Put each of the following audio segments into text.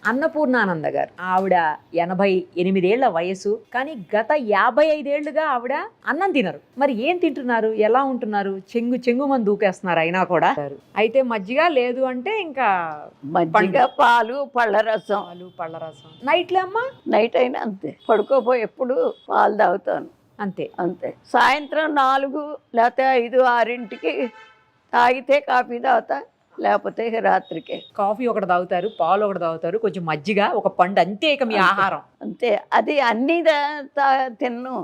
అన్నపూర్ణానంద గారు. ఆవిడ 88 వయసు, కానీ గత 55 ఆవిడ అన్నం తినరు. మరి ఏం తింటున్నారు, ఎలా ఉంటున్నారు? చెంగు మంది దూకేస్తున్నారు అయినా కూడా. అయితే మజ్జిగ లేదు అంటే ఇంకా మజ్జిగ, పాలు, పళ్ళ రసం. పళ్ళ రసం. నైట్లో అమ్మా? నైట్ అయినా అంతే, పడుకోపోయి ఎప్పుడు పాలు తాగుతాను అంతే. అంతే. సాయంత్రం 4 లేకపోతే 5, 6ంటికి తాగితే కాఫీ తాగుతా, లేకపోతే రాత్రికే. కాఫీ ఒకటి తాగుతారు, పాలు ఒకటి తాగుతారు, కొంచెం మజ్జిగ, ఒక పండు, అంతే. ఇక మీ ఆహారం అంతే. అది అన్ని తిన్ను.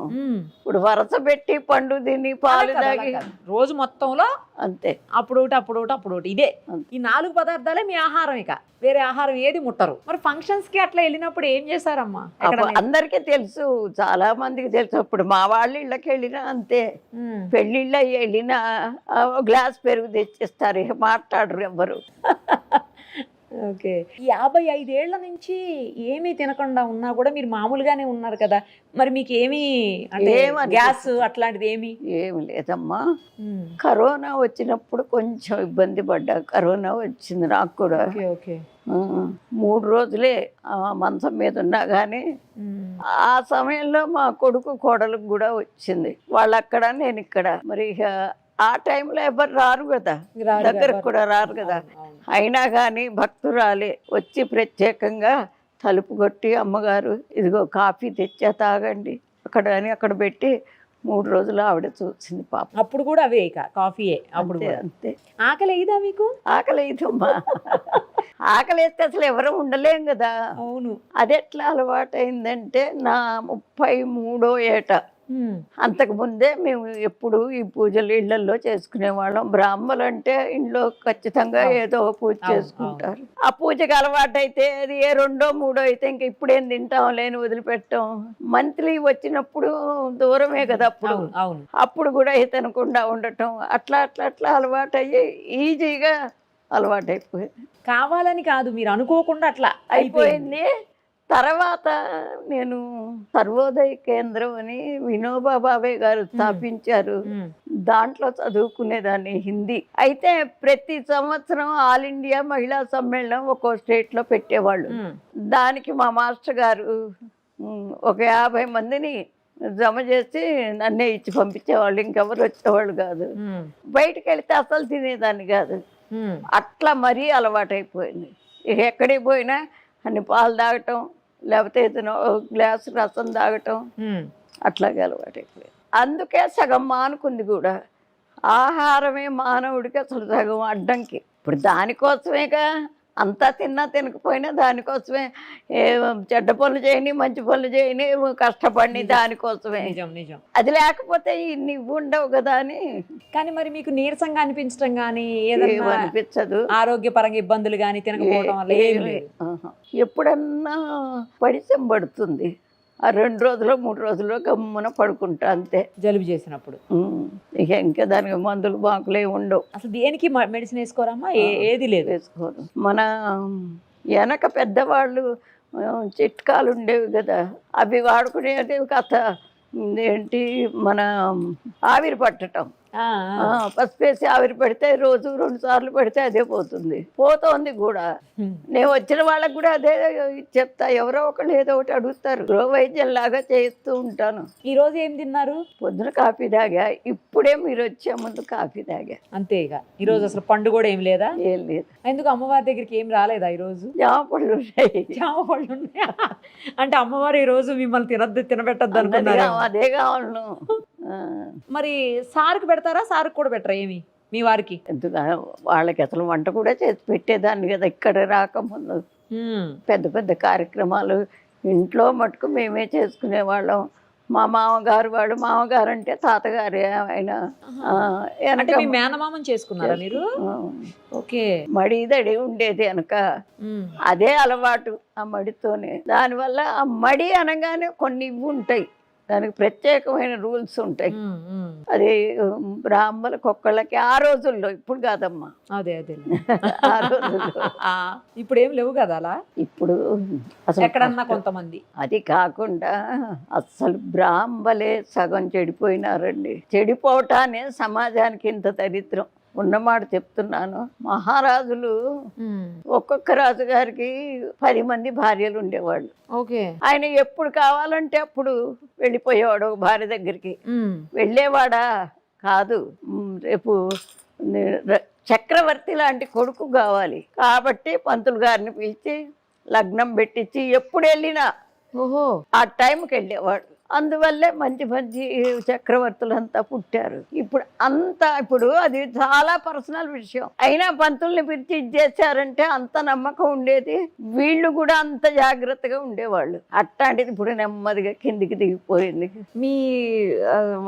ఇప్పుడు వరస పెట్టి పండు తిని పాలు తాగి రోజు మొత్తంలో అంతే. అప్పుడు ఒకటి ఇదే. ఈ 4 పదార్థాలే మీ ఆహారం, ఇక వేరే ఆహారం ఏది ముట్టరు. మరి ఫంక్షన్స్ కి అట్లా వెళ్ళినప్పుడు ఏం చేశారమ్మా? అందరికీ తెలుసు, చాలా మందికి తెలుసు. ఇప్పుడు మా వాళ్ళ ఇళ్ళకి వెళ్ళినా అంతే, పెళ్ళిళ్ళ వెళ్ళినా గ్లాస్ పెరుగు తెచ్చిస్తారు, మాట్లాడరు ఎవ్వరు. ఓకే. 55 నుంచి ఏమీ తినకుండా ఉన్నా కూడా మీరు మామూలుగానే ఉన్నారు కదా, మరి మీకు ఏమీ గ్యాస్ అట్లాంటిది ఏమి లేదమ్మా. కరోనా వచ్చినప్పుడు కొంచెం ఇబ్బంది పడ్డా. కరోనా వచ్చింది నాకు కూడా. 3 రోజులే మంచం మీద ఉన్నా కానీ ఆ సమయంలో మా కొడుకు కోడలకు కూడా వచ్చింది. వాళ్ళు అక్కడ, నేను ఇక్కడ. మరి ఆ టైంలో ఎవరు రారు కదా, దగ్గరకు కూడా రారు కదా. అయినా కానీ భక్తురాలే వచ్చి ప్రత్యేకంగా తలుపు కొట్టి, అమ్మగారు ఇదిగో కాఫీ తెచ్చా తాగండి అక్కడ అని అక్కడ పెట్టి 3 రోజులు ఆవిడ చూసింది పాప. అప్పుడు కూడా అవే ఇక కాఫీయే. అప్పుడు అంతే. ఆకలి అయ్యిదా మీకు? ఆకలి అయ్యిదమ్మా. ఆకలి వేస్తే అసలు ఎవరు ఉండలేం కదా. అవును. అది ఎట్లా అలవాటు అయిందంటే నా 33వ ఏట. అంతకు ముందే మేము ఎప్పుడు ఈ పూజలు ఇళ్లలో చేసుకునేవాళ్ళం. బ్రాహ్మలు అంటే ఇంట్లో ఖచ్చితంగా ఏదో పూజ చేసుకుంటారు. ఆ పూజకి అలవాటు అయితే అది 2వ 3వ అయితే ఇంక ఇప్పుడేం తింటాం లేని వదిలిపెట్టాం. మంత్లీ వచ్చినప్పుడు దూరమే కదా అప్పుడు కూడా తినకుండా ఉండటం, అట్లా అట్లా అట్లా అలవాటు అయ్యి ఈజీగా అలవాటు అయిపోయింది. కావాలని కాదు, మీరు అనుకోకుండా అట్లా అయిపోయింది. తర్వాత నేను సర్వోదయ కేంద్రం అని వినోబా భావే గారు స్థాపించారు. దాంట్లో చదువుకునేదాన్ని హిందీ. అయితే ప్రతి సంవత్సరం ఆల్ ఇండియా మహిళా సమ్మేళనం ఒక్కో స్టేట్లో పెట్టేవాళ్ళు. దానికి మా మాస్టర్ గారు ఒక 50 మందిని జమ చేసి నన్నే ఇచ్చి పంపించేవాళ్ళు, ఇంకెవరు వచ్చేవాళ్ళు కాదు. బయటకు వెళితే అసలు తినేదాన్ని కాదు. అట్లా మరీ అలవాటైపోయింది. ఎక్కడికి పోయినా అన్ని పాలు తాగటం, లేకపోతే ఏదైనా గ్లాసు రసం తాగటం, అట్లాగే అలవాటైపోయింది. అందుకే సగం మానుకుంది కూడా. ఆహారమే మానవుడికి అసలు సగం అడ్డంకి. ఇప్పుడు దానికోసమేగా అంతా తిన్నా తినకపోయినా దానికోసమే చెడ్డ పనులు చేయని మంచి పనులు చేయని కష్టపడి దానికోసమే. నిజం. అది లేకపోతే ఇన్ని ఉండవు కదా అని. కానీ మరి మీకు నీరసంగా అనిపించడం కానీ అనిపించదు, ఆరోగ్యపరంగా ఇబ్బందులు కానీ తినకపోవడం వల్ల ఎప్పుడన్నా పడిసం పడుతుంది, ఆ 2 రోజులు 3 రోజులు గమ్మున పడుకుంటా అంతే. జలుబు చేసినప్పుడు ఇంకా దానికి మందులు బాకులే ఉండవు. అసలు దేనికి మెడిసిన్ వేసుకోరమ్మా? ఏది లేదు, వేసుకోరు. మన వెనక పెద్దవాళ్ళు చిట్కాలు ఉండేవి కదా, అవి వాడుకునేది. కథ ఏంటి, మన ఆవిరి పట్టడం, పసిపేసి ఆవిరి పెడితే రోజు 2 సార్లు పెడితే అదే పోతోంది కూడా. నేను వచ్చిన వాళ్ళకి కూడా అదే చెప్తా. ఎవరో ఒకళ్ళు ఏదో ఒకటి అడుగుతారు, గృహ వైద్యం లాగా చేస్తూ ఉంటాను. ఈ రోజు ఏం తిన్నారు? పొద్దున కాఫీ తాగా, ఇప్పుడే మీరు వచ్చే ముందు కాఫీ తాగా, అంతే. ఇక ఈ రోజు అసలు పండు కూడా ఏం లేదా? ఏం లేదు. ఎందుకు అమ్మవారి దగ్గరికి ఏం రాలేదా ఈ రోజు? జామ పళ్ళు ఉన్నాయి. జామ పళ్ళు ఉన్నాయా? అంటే అమ్మవారు ఈ రోజు మిమ్మల్ని తినబెట్టద్దు అనుకున్నారు. అదే కావాలను. మరి సార్కి పెడతారా? సార్కి కూడా పెట్టరా ఏమి మీ వారికి? వాళ్ళకి అసలు వంట కూడా చేసి పెట్టేదాన్ని కదా ఇక్కడ రాకముందు. పెద్ద పెద్ద కార్యక్రమాలు ఇంట్లో మటుకు మేమే చేసుకునేవాళ్ళం. మా మామగారు అంటే తాతగారు. ఆయన మేనమామని చేసుకున్నారా మీరు? ఓకే. మడిదడి ఉండేది వెనక, అదే అలవాటు ఆ మడితోనే. దానివల్ల ఆ మడి అనగానే కొన్ని ఇవి ఉంటాయి, దానికి ప్రత్యేకమైన రూల్స్ ఉంటాయి. అది బ్రాహ్మణులకు ఒక్కళ్ళకి ఆ రోజుల్లో, ఇప్పుడు కాదమ్మా. అదే ఆ రోజుల్లో. ఇప్పుడు ఏం లేవు కదా అలా. ఇప్పుడు అసలు ఎక్కడన్నా కొంతమంది. అది కాకుండా అసలు బ్రాహ్మలే సగం చెడిపోయినారండి. చెడిపోవటానే సమాజానికి ఇంత దరిద్రం. ఉన్నమాట చెప్తున్నాను. మహారాజులు ఒక్కొక్క రాజుగారికి 10 మంది భార్యలు ఉండేవాళ్ళు. ఓకే. ఆయన ఎప్పుడు కావాలంటే అప్పుడు వెళ్ళిపోయేవాడు ఒక భార్య దగ్గరికి. వెళ్ళేవాడా కాదు. రేపు చక్రవర్తి లాంటి కొడుకు కావాలి కాబట్టి పంతులు గారిని పిలిచి లగ్నం పెట్టించి ఎప్పుడు వెళ్ళినా ఓహో ఆ టైంకి వెళ్ళేవాడు. అందువల్లే మంచి మంచి చక్రవర్తులంతా పుట్టారు. ఇప్పుడు అది చాలా పర్సనల్ విషయం. అయినా పంతుల్ని పిలిచి ఇచ్చేసారంటే అంత నమ్మకం ఉండేది. వీళ్ళు కూడా అంత జాగ్రత్తగా ఉండేవాళ్ళు. అట్లాంటిది ఇప్పుడు నెమ్మదిగా కిందికి దిగిపోయింది. మీ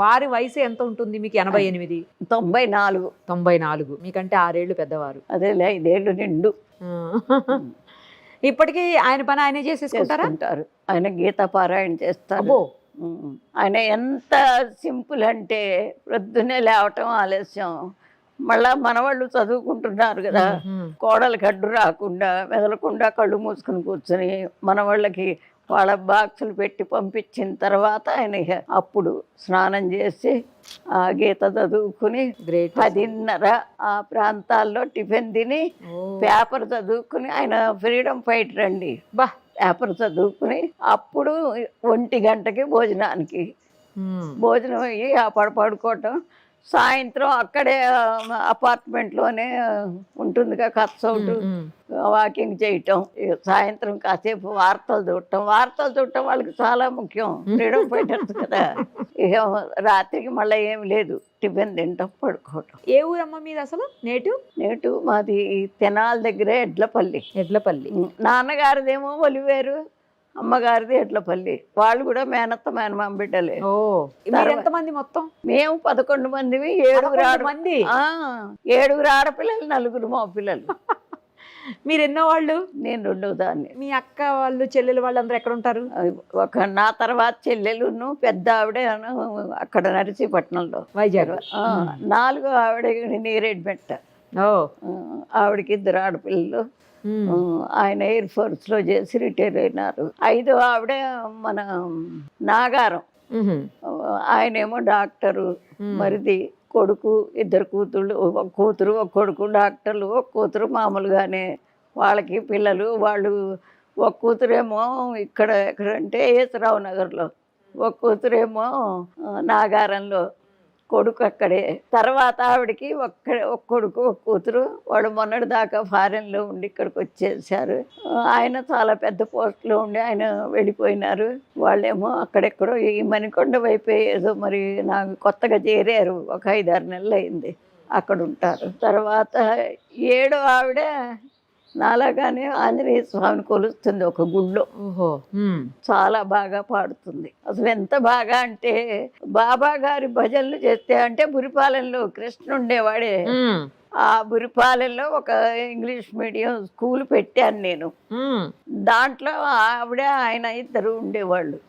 వారి వయసు ఎంత ఉంటుంది? మీకు 88. 94. 94. మీకంటే 6 ఏళ్ళు పెద్దవారు. అదేలే 5 ఏళ్ళు నిండు. ఇప్పటికీ ఆయన పని ఆయనే చేసేసుకుంటారు. ఆయన గీతా పారాయణ చేస్తారు. ఆయన ఎంత సింపుల్ అంటే ప్రొద్దునే లేవటం ఆలస్యం. మళ్ళా మనవాళ్ళు చదువుకుంటున్నారు కదా, కోడలు గడ్డు రాకుండా మెదలకుండా కళ్ళు మూసుకుని కూర్చొని మనవాళ్ళకి వాళ్ళ బాక్సులు పెట్టి పంపించిన తర్వాత ఆయన అప్పుడు స్నానం చేసి ఆ గీత చదువుకుని 10:30 ఆ ప్రాంతాల్లో టిఫిన్ తిని పేపర్ చదువుకుని, ఆయన ఫ్రీడమ్ ఫైటర్ అండి. పేపర్ చదువుకుని అప్పుడు 1 గంటకి భోజనానికి భోజనం అయ్యి ఆ పడుకోవటం. సాయంత్రం అక్కడే అపార్ట్మెంట్లోనే ఉంటుందిగా కత్సౌట్, వాకింగ్ చేయటం. సాయంత్రం కాసేపు వార్తలు చూడటం వాళ్ళకి చాలా ముఖ్యం. ఫ్రీడమ్ ఫైటర్స్ కదా. ఇక రాత్రికి మళ్ళీ ఏం లేదు, టిఫిన్ తింటాం, పడుకోవటం. ఏ ఊరమ్మ మీది అసలు? నేటు మాది తెనాల దగ్గరే ఎడ్లపల్లి. నాన్నగారిదేమో ఒలివేరు, అమ్మగారిది ఎడ్లపల్లి. వాళ్ళు కూడా మేనత్త మేనమామ బిడ్డలే. ఎంతమంది మొత్తం? మేము 11 మందివి. 7 ఆడపిల్లలు, 4 మా పిల్లలు. మీరు ఎన్నో వాళ్ళు? నేను 2వ దాన్ని. మీ అక్క వాళ్ళు చెల్లెలు వాళ్ళందరూ ఎక్కడ ఉంటారు? నా తర్వాత చెల్లెలును పెద్ద ఆవిడ అక్కడ నరసీపట్నంలో, వైజాగ్. 4 ఆవిడ నీరేడ్మెట్ట. ఆవిడకి 2 ఆడపిల్లలు. ఆయన ఎయిర్ ఫోర్స్ లో చేసి రిటైర్ అయినారు. 5వ ఆవిడ మన నాగారం. ఆయనేమో డాక్టరు. మరిది కొడుకు, 2 కూతుళ్ళు, ఒక కూతురు ఒక కొడుకు డాక్టర్లు, ఒక కూతురు మామూలుగానే. వాళ్ళకి పిల్లలు. వాళ్ళు ఒక కూతురేమో ఎక్కడంటే ఏసరావు నగర్లో, ఒక కూతురేమో నాగారంలో, కొడుకు అక్కడే. తర్వాత ఆవిడకి ఒక కొడుకు ఒక కూతురు. వాడు మొన్నటి దాకా ఫారెన్లో ఉండి ఇక్కడికి వచ్చేసారు. ఆయన చాలా పెద్ద పోస్ట్లో ఉండి ఆయన వెళ్ళిపోయినారు. వాళ్ళేమో అక్కడెక్కడో ఈ మణికొండ వైపు ఏదో మరి నాకు కొత్తగా చేరారు. ఒక 5-6 నెలలు అయింది, అక్కడ ఉంటారు. తర్వాత 7వ ఆవిడ నాలాగానే ఆంజనేయ స్వామిని కొలుస్తుంది ఒక గుళ్ళో. చాలా బాగా పాడుతుంది. అసలు ఎంత బాగా అంటే బాబా గారి భజనలు చేస్తే, అంటే బురిపాలెంలో కృష్ణ ఉండేవాడే. ఆ బురిపాలెంలో ఒక ఇంగ్లీష్ మీడియం స్కూల్ పెట్టాను నేను. దాంట్లో ఆవిడ ఆయన 2 ఉండేవాళ్ళు.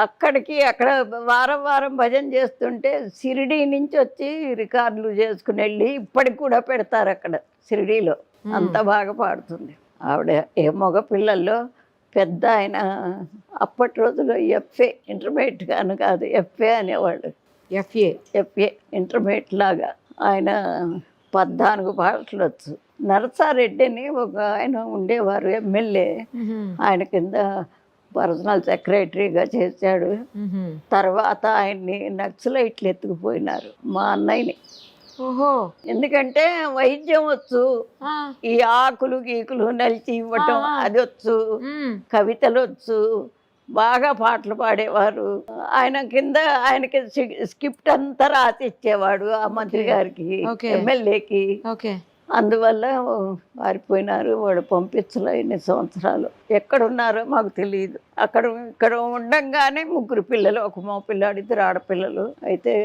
అక్కడ వారం భజన చేస్తుంటే షిరిడీ నుంచి వచ్చి రికార్డులు చేసుకుని వెళ్ళి ఇప్పటికి కూడా పెడతారు అక్కడ షిరిడీలో. అంత బాగా పాడుతుంది ఆవిడ. మగ పిల్లల్లో పెద్ద ఆయన అప్పటి రోజుల్లో FA ఇంటర్మీడియట్ గాను కాదు, FA అనేవాళ్ళు. FA ఇంటర్మీడియట్ లాగా. ఆయన 14 భాషలు వచ్చు. నరసారెడ్డి అని ఒక ఆయన ఉండేవారు, ఎమ్మెల్యే. ఆయన కింద పర్సనల్ సెక్రటరీగా చేశాడు. తర్వాత ఆయన్ని నక్సలైట్లు ఎత్తుకుపోయినారు, మా అన్నయ్యని. ఎందుకంటే వైద్యం వచ్చు, ఈ ఆకులు గీకులు నలిచి ఇవ్వటం అది వచ్చు, కవితలు వచ్చు, బాగా పాటలు పాడేవారు. ఆయన కింద ఆయనకి స్క్రిప్ట్ అంతా రాసి ఇచ్చేవాడు ఆ మంత్రి గారికి, ఎమ్మెల్యేకి. అందువల్ల వారిపోయినారు. వాడు పంపించలే ఇన్ని సంవత్సరాలు. ఎక్కడున్నారో మాకు తెలియదు. ఇక్కడ ఉండంగానే 3 పిల్లలు, ఒక మగ పిల్లాడు, 2 ఆడపిల్లలు. అయితే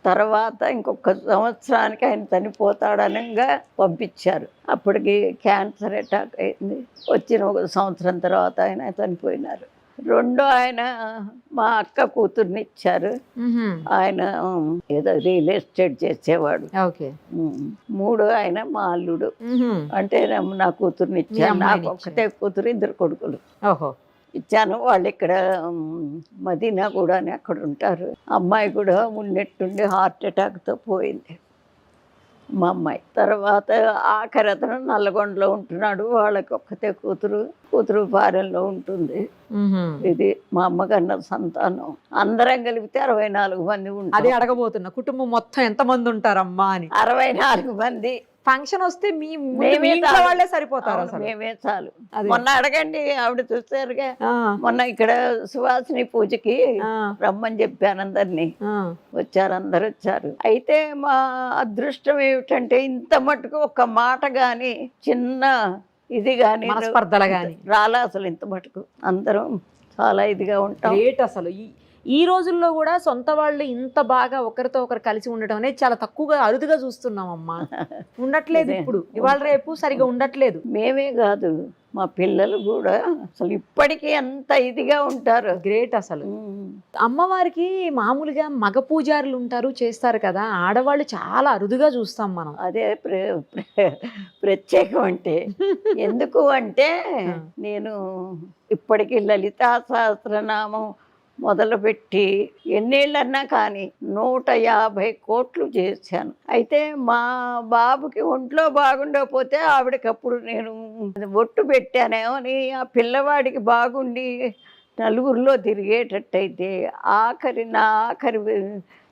తర్వాత ఇంకొక సంవత్సరానికి ఆయన చనిపోతాడనగా పంపించారు. అప్పటికి క్యాన్సర్ అటాక్ అయింది. వచ్చిన 1 సంవత్సరం తర్వాత ఆయన చనిపోయినారు. 2వ ఆయన మా అక్క కూతుర్ని ఇచ్చారు. ఆయన ఏదో రియల్ ఎస్టేట్ చేసేవాడు. 3వ ఆయన మా అల్లుడు. అంటే నా కూతుర్ని ఇచ్చారు. నాకు ఒక్కతే కూతురు, 2 కొడుకులు ఇచ్చాను. వాళ్ళు ఇక్కడ మదీనా కూడా అక్కడ ఉంటారు. అమ్మాయి కూడా ఉన్నట్టుండి హార్ట్ అటాక్తో పోయింది. మా అమ్మాయి. తర్వాత ఆఖరి అతను నల్లగొండలో ఉంటున్నాడు. వాళ్ళకి ఒక్కతే కూతురు ఫారెన్లో ఉంటుంది. ఇది మా అమ్మకన్న సంతానం. అందరం కలిపితే 64 మంది ఉంటాం. అదే అడగబోతున్నా, కుటుంబం మొత్తం ఎంత మంది ఉంటారమ్మా అని. 64 మంది. ఫంక్షన్ వస్తే మీ మేమే ఇంట్లో వాళ్ళే సరిపోతారు అసలు. మేమే చాలు. అదే. మొన్న అడగండి, ఆవిడ చూసారుగా. ఆ, మొన్న ఇక్కడ సువాసిని పూజకి ఆ, రమ్మని చెప్పాను అందరినీ. ఆ. వచ్చారు, అందరు వచ్చారు. అయితే మా అదృష్టం ఏమిటంటే ఇంత మటుకు ఒక్క మాట గాని చిన్న ఇది గాని మనస్పర్ధలు గాని రాలా అసలు. ఇంత మటుకు అందరం చాలా ఇదిగా ఉంటాం. గ్రేట్ అసలు. ఈ రోజుల్లో కూడా సొంత వాళ్ళు ఇంత బాగా ఒకరితో ఒకరు కలిసి ఉండటం అనేది చాలా తక్కువగా, అరుదుగా చూస్తున్నాం అమ్మా. ఉండట్లేదు ఇప్పుడు, ఇవాళ రేపు సరిగా ఉండట్లేదు. మేమే కాదు, మా పిల్లలు కూడా అసలు ఇప్పటికీ అంత ఇదిగా ఉంటారు. గ్రేట్ అసలు. అమ్మవారికి మామూలుగా మగ పూజారులు ఉంటారు, చేస్తారు కదా, ఆడవాళ్ళు చాలా అరుదుగా చూస్తాం మనం. అదే ప్రత్యేకం అంటే. ఎందుకు అంటే నేను ఇప్పటికీ లలితా సహస్రనామం మొదలుపెట్టి ఎన్నేళ్ళన్నా కానీ 150 కోట్లు చేశాను. అయితే మా బాబుకి ఒంట్లో బాగుండకపోతే ఆవిడకప్పుడు నేను ఒట్టు పెట్టానేమో అని, ఆ పిల్లవాడికి బాగుండి నలుగురిలో తిరిగేటట్టయితే ఆఖరి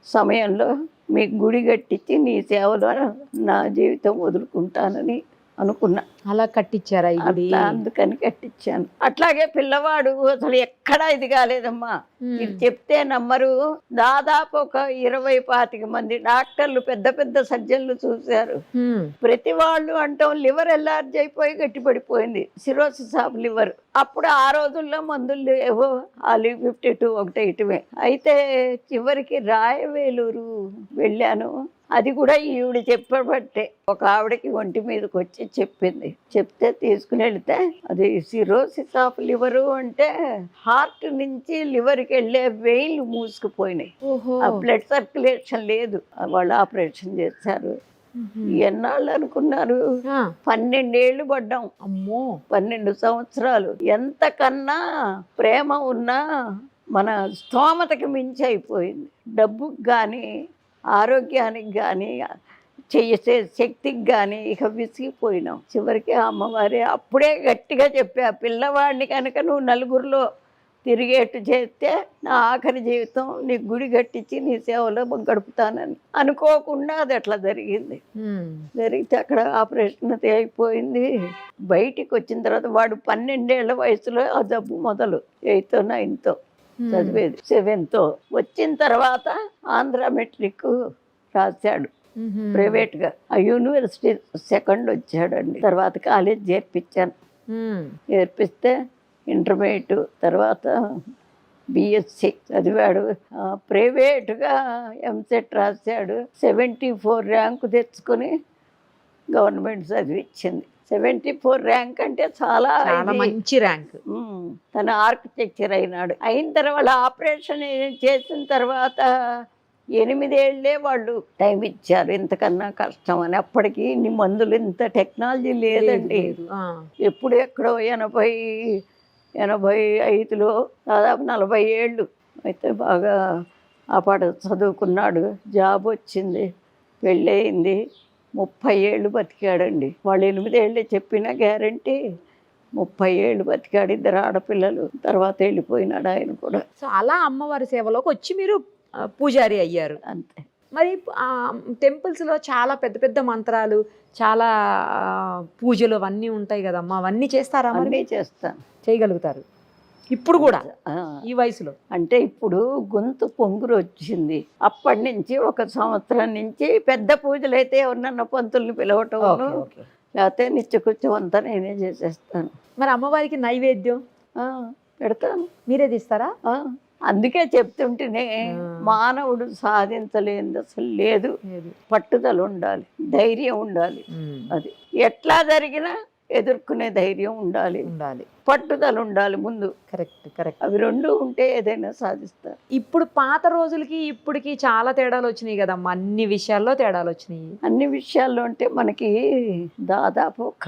సమయంలో మీకు గుడి కట్టించి నీ సేవలో నా జీవితం వదులుకుంటానని అనుకున్నా. అలా కట్టించారా ఈ గుడి? అందుకని కట్టించాను. అట్లాగే పిల్లవాడు అసలు ఎక్కడా ఇది కాలేదమ్మా. ఇది చెప్తే నమ్మరు. దాదాపు ఒక 20-25 మంది డాక్టర్లు, పెద్ద పెద్ద సర్జన్లు చూశారు. ప్రతి వాళ్ళు అంటాం లివర్ ఎల్లార్జ్ అయిపోయి గట్టిపడిపోయింది, సిరోసిస్ ఆఫ్ లివర్. అప్పుడు ఆ రోజుల్లో మందులు ఏవో Ali 52 ఒకటే ఇటువే. అయితే చివరికి రాయవేలూరు వెళ్ళాను. అది కూడా ఈవిడ చెప్పబట్టే. ఒక ఆవిడకి ఒంటి మీదకి వచ్చి చెప్పింది. చెప్తే తీసుకుని వెళితే అది సిరోసిస్ ఆఫ్ లివరు అంటే హార్ట్ నుంచి లివర్కి వెళ్ళే వెయిన్లు మూసుకుపోయినాయి. ఆ బ్లడ్ సర్క్యులేషన్ లేదు. వాళ్ళు ఆపరేషన్ చేశారు. ఎన్నాళ్ళు అనుకున్నారు? 12 ఏళ్ళు పడ్డాం. అమ్మో, 12 సంవత్సరాలు. ఎంతకన్నా ప్రేమ ఉన్నా మన స్తోమతకి మించి అయిపోయింది. డబ్బుకి కానీ ఆరోగ్యానికి కానీ చేసే శక్తికి కానీ ఇక విసిగిపోయినాం. చివరికి అమ్మవారే అప్పుడే గట్టిగా చెప్పా, పిల్లవాడిని కనుక నువ్వు నలుగురిలో తిరిగేట్టు చేస్తే నా ఆఖరి జీవితం నీ గుడి కట్టించి నీ సేవలో గడుపుతానని. అనుకోకుండా అది అట్లా జరిగింది. జరిగితే అక్కడ ఆపరేషన్ అయిపోయింది. బయటికి వచ్చిన తర్వాత వాడు 12 ఏళ్ల వయసులో ఆ జబ్బు మొదలు 8th 9th చదివేది. 7th వచ్చిన తర్వాత ఆంధ్ర మెట్రిక్ రాశాడు ప్రైవేట్గా. ఆ యూనివర్సిటీ 2nd వచ్చాడండి. తర్వాత కాలేజ్ చేర్పించాను. చేర్పిస్తే ఇంటర్మీడియట్ తర్వాత BSc చదివాడు. ప్రైవేట్గా ఎంసెట్ రాశాడు. 74 ర్యాంకు తెచ్చుకొని గవర్నమెంట్ చదివించింది. 74 ర్యాంక్ అంటే చాలా మంచి ర్యాంక్. తన ఆర్కిటెక్చర్ అయినాడు. అయిన తర్వాత ఆపరేషన్ చేసిన తర్వాత 8 ఏళ్లే వాళ్ళు టైం ఇచ్చారు. ఇంతకన్నా కష్టం అని. అప్పటికి ఇన్ని మందులు, ఇంత టెక్నాలజీ లేదండి. ఎప్పుడు ఎక్కడో 85లో దాదాపు 40 ఏళ్ళు. అయితే బాగా ఆ పాట చదువుకున్నాడు, జాబ్ వచ్చింది, పెళ్ళయింది. 30 ఏళ్ళు బతికాడండి. వాళ్ళు 8 ఏళ్ళే చెప్పిన గ్యారంటీ 30 ఏళ్ళు బతికాడు. 2 ఆడపిల్లలు. తర్వాత వెళ్ళిపోయినాడు ఆయన కూడా. సో అలా అమ్మవారి సేవలోకి వచ్చి మీరు పూజారి అయ్యారు. అంతే. మరి టెంపుల్స్లో చాలా పెద్ద పెద్ద మంత్రాలు, చాలా పూజలు అవన్నీ ఉంటాయి కదమ్మా, అవన్నీ చేస్తారా? అన్నీ చేస్తాను. చేయగలుగుతారు ఇప్పుడు కూడా ఈ వయసులో? అంటే ఇప్పుడు గొంతు పొంగురు వచ్చింది. అప్పటి నుంచి 1 సంవత్సరం నుంచి పెద్ద పూజలు అయితే ఎవరినన్నా పంతుల్ని పిలవటం, లేకపోతే నిత్యకృత్యం అంతా నేనే చేసేస్తాను. మరి అమ్మవారికి నైవేద్యం పెడతాను. మీరే తీస్తారా? అందుకే చెప్తుంటేనే మానవుడు సాధించలేనిది అసలు లేదు. పట్టుదల ఉండాలి, ధైర్యం ఉండాలి. అది ఎట్లా జరిగినా ఎదుర్కొనే ధైర్యం ఉండాలి, పట్టుదల ఉండాలి ముందు. కరెక్ట్. అవి 2 ఉంటే ఏదైనా సాధిస్తారు. ఇప్పుడు పాత రోజులకి ఇప్పటికి చాలా తేడాలు వచ్చినాయి కదమ్మా. అన్ని విషయాల్లో తేడాలు వచ్చినాయి. అన్ని విషయాల్లో అంటే మనకి దాదాపు ఒక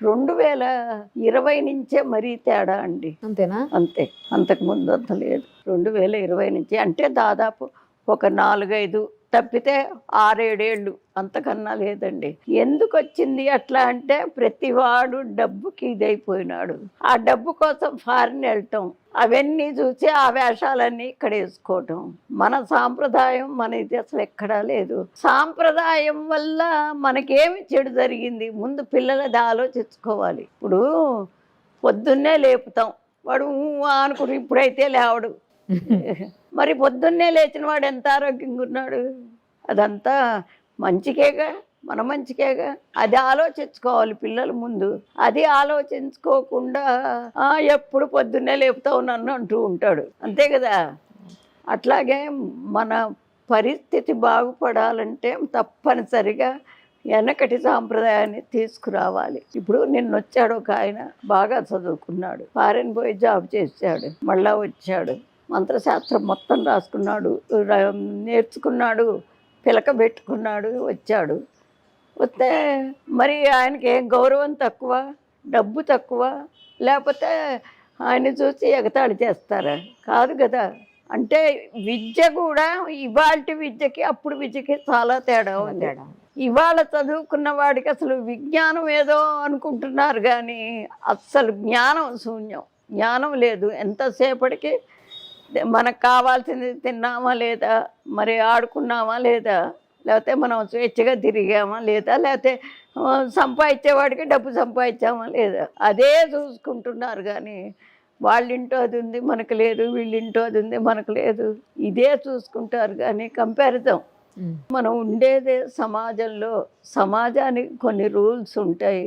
2020 నుంచే మరీ తేడా అండి. అంతేనా? అంతే. అంతకు ముందు అంత లేదు. 2020 నుంచి అంటే దాదాపు ఒక 4-5 తప్పితే 6-7 ఏళ్ళు అంతకన్నా లేదండి. ఎందుకు వచ్చింది అట్లా అంటే ప్రతివాడు డబ్బుకి ఇదైపోయినాడు. ఆ డబ్బు కోసం ఫారిన్ వెళ్ళటం, అవన్నీ చూసి ఆ వేషాలన్నీ ఇక్కడ వేసుకోవటం. మన సాంప్రదాయం మన ఇది అసలు ఎక్కడా లేదు. సాంప్రదాయం వల్ల మనకేమి చెడు జరిగింది ముందు పిల్లలది ఆలోచించుకోవాలి. ఇప్పుడు పొద్దున్నే లేపుతాం, వాడు అనుకుంటు ఇప్పుడైతే లేవడు. మరి పొద్దున్నే లేచిన వాడు ఎంత ఆరోగ్యంగా ఉన్నాడు? అదంతా మంచికేగా, మన మంచికేగా. అది ఆలోచించుకోవాలి పిల్లలు ముందు. అది ఆలోచించుకోకుండా ఎప్పుడు పొద్దున్నే లేపుతావు నన్ను అంటూ ఉంటాడు, అంతే కదా. అట్లాగే మన పరిస్థితి బాగుపడాలంటే తప్పనిసరిగా వెనకటి సాంప్రదాయాన్ని తీసుకురావాలి. ఇప్పుడు నిన్నొచ్చాడు ఒక ఆయన, బాగా చదువుకున్నాడు, ఫారెన్ పోయి జాబ్ చేశాడు, మళ్ళా వచ్చాడు, మంత్రశాస్త్రం మొత్తం రాసుకున్నాడు, నేర్చుకున్నాడు, పిలక పెట్టుకున్నాడు, వచ్చాడు. వస్తే మరి ఆయనకి ఏం గౌరవం తక్కువ, డబ్బు తక్కువ, లేకపోతే ఆయన చూసి ఎగతాళి చేస్తారా? కాదు కదా. అంటే విద్య కూడా ఇవాళ విద్యకి అప్పుడు విద్యకి చాలా తేడా ఉంది. ఇవాళ చదువుకున్న వాడికి అసలు విజ్ఞానం ఏదో అనుకుంటున్నారు కానీ అస్సలు జ్ఞానం శూన్యం, జ్ఞానం లేదు. ఎంతసేపటికి మనకు కావాల్సింది తిన్నామా లేదా, మరి ఆడుకున్నామా లేదా, లేకపోతే మనం స్వేచ్ఛగా తిరిగామా లేదా, లేకపోతే సంపాదించేవాడికి డబ్బు సంపాదించామా లేదా, అదే చూసుకుంటున్నారు కానీ వాళ్ళింటో అది ఉంది మనకు లేదు, వీళ్ళింటో అది ఉంది మనకు లేదు, ఇదే చూసుకుంటారు కానీ కంపారిజన్. మనం ఉండేదే సమాజంలో, సమాజానికి కొన్ని రూల్స్ ఉంటాయి,